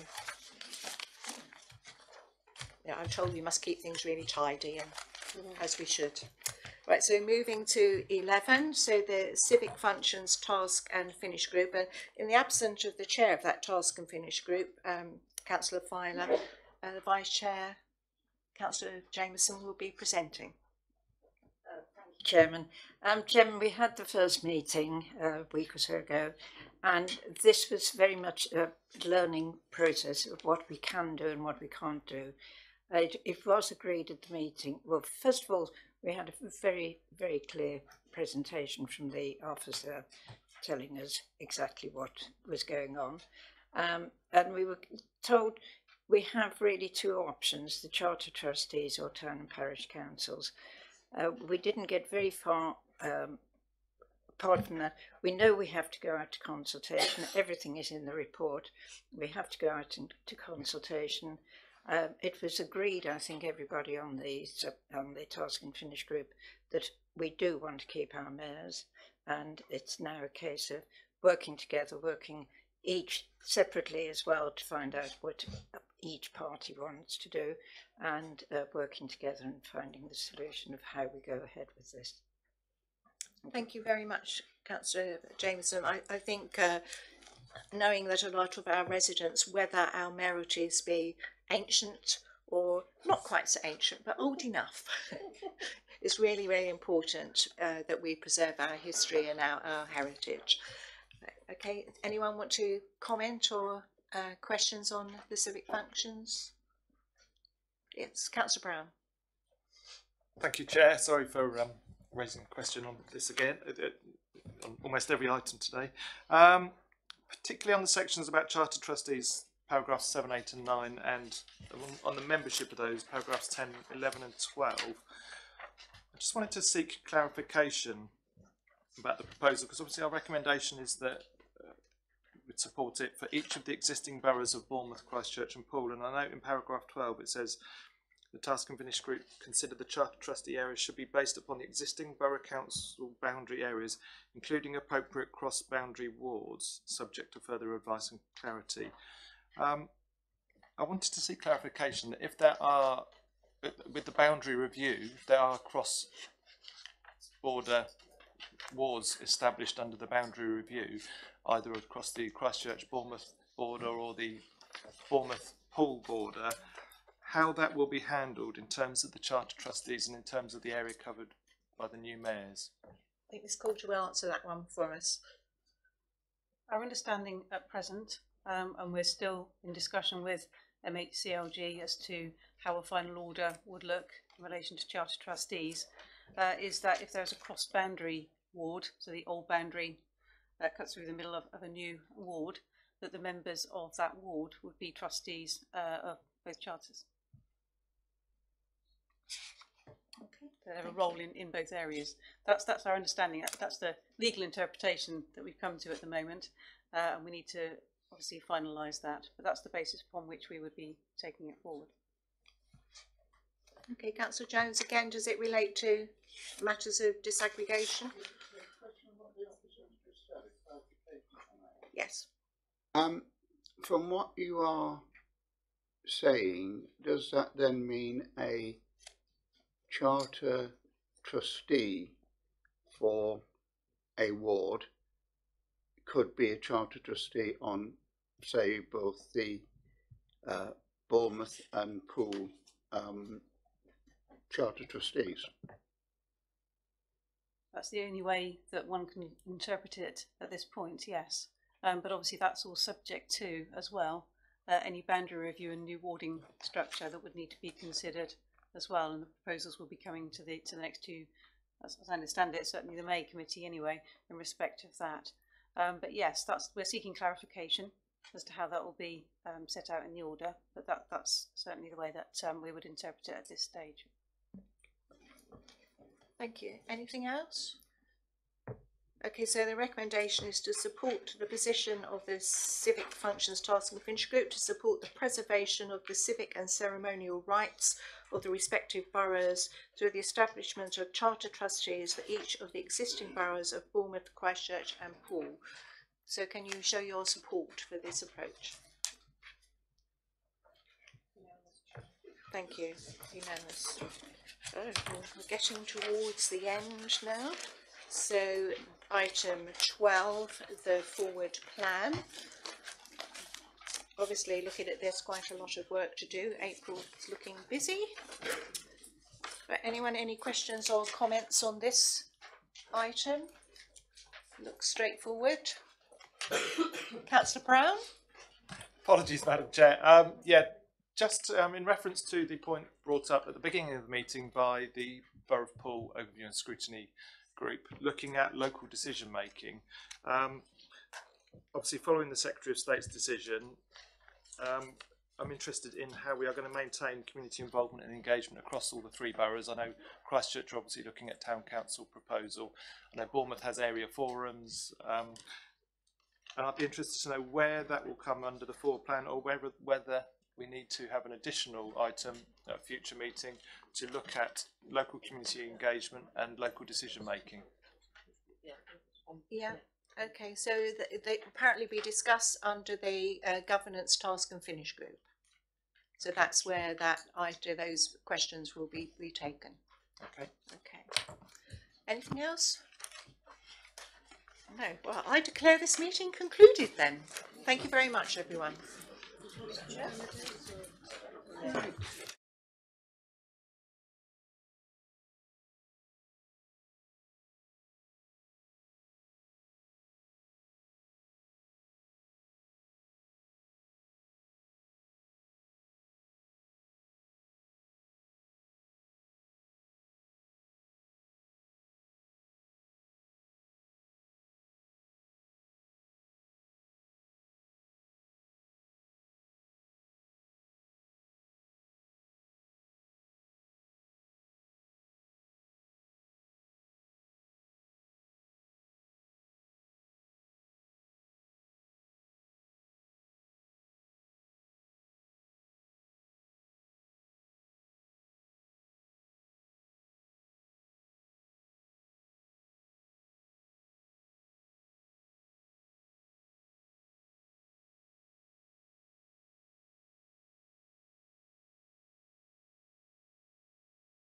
Yeah, I'm told we must keep things really tidy, and as we should. Right, so moving to 11, so the Civic Functions Task and Finish Group. And in the absence of the chair of that Task and Finish Group, Councillor Filer, the Vice Chair, Councillor Jameson, will be presenting. Chairman. Chairman, we had the first meeting a week or so ago, and this was very much a learning process of what we can do and what we can't do. It was agreed at the meeting. Well, first of all, we had a very, very clear presentation from the officer telling us exactly what was going on. And we were told we have really two options, the Charter Trustees or Town and Parish Councils. We didn't get very far apart from that. We know we have to go out to consultation. Everything is in the report. We have to go out to consultation. It was agreed, I think, everybody on the Task and Finish Group, that we do want to keep our mayors, and it's now a case of working together, working each separately as well to find out what each party wants to do, and working together and finding the solution of how we go ahead with this. Thank you very much, Councillor Jameson. I think knowing that a lot of our residents, whether our mayorities be ancient or not quite so ancient but old enough, it's really, really important that we preserve our history and our heritage. Okay, anyone want to comment or questions on the civic functions? Yes, Councillor Brown. Thank you, Chair. Sorry for raising a question on this again, on almost every item today. Particularly on the sections about Charter Trustees, paragraphs 7, 8 and 9, and on the membership of those, paragraphs 10, 11 and 12. I just wanted to seek clarification about the proposal, because obviously our recommendation is that we'd support it for each of the existing boroughs of Bournemouth, Christchurch and Poole. And I note in paragraph 12 it says the Task and Finish Group consider the Charter Trustee areas should be based upon the existing Borough Council boundary areas, including appropriate cross-boundary wards, subject to further advice and clarity. I wanted to see clarification that if there are, with the boundary review, there are cross-border wards established under the boundary review, either across the Christchurch-Bournemouth border or the Bournemouth-Poole border, how that will be handled in terms of the Charter Trustees and in terms of the area covered by the new mayors. I think Ms Coulter will answer that one for us. Our understanding at present, and we're still in discussion with MHCLG as to how a final order would look in relation to Charter Trustees, is that if there's a cross-boundary ward, so the old boundary cuts through the middle of a new ward, that the members of that ward would be trustees of both charters. Okay. They have a role in both areas. That's our understanding. That's the legal interpretation that we've come to at the moment, and we need to obviously finalise that. But that's the basis upon which we would be taking it forward. Okay, Councillor Jones, again, does it relate to matters of disaggregation? Yes. From what you are saying, does that then mean a charter trustee for a ward could be a charter trustee on, say, both the Bournemouth and Poole charter trustees? That's the only way that one can interpret it at this point, yes. But obviously that's all subject to, as well, any boundary review and new warding structure that would need to be considered as well. And the proposals will be coming to the next two, as I understand it, certainly the May committee anyway, in respect of that. But yes, we're seeking clarification as to how that will be set out in the order. But that's certainly the way that we would interpret it at this stage. Thank you. Anything else? Okay, so the recommendation is to support the position of the Civic Functions Task and Finish Group to support the preservation of the civic and ceremonial rights of the respective boroughs through the establishment of charter trustees for each of the existing boroughs of Bournemouth, Christchurch and Poole. So can you show your support for this approach? Thank you. Unanimous. Oh, we're getting towards the end now. So item 12, the forward plan. Obviously, looking at this, quite a lot of work to do. April is looking busy. But anyone, any questions or comments on this item? Looks straightforward. Councillor Brown? Apologies, Madam Chair. Just in reference to the point brought up at the beginning of the meeting by the Borough of Poole Overview and Scrutiny Group, looking at local decision making. Obviously, following the Secretary of State's decision, I'm interested in how we are going to maintain community involvement and engagement across all the three boroughs. I know Christchurch are obviously looking at Town Council proposal. I know Bournemouth has area forums. And I'd be interested to know where that will come under the forward plan, or whether we need to have an additional item at a future meeting to look at local community engagement and local decision making. Yeah. Okay, so they apparently be discussed under the governance task and finish group. So that's where those questions will be taken. Okay. Okay. Anything else? No. Well, I declare this meeting concluded then. Thank you very much, everyone.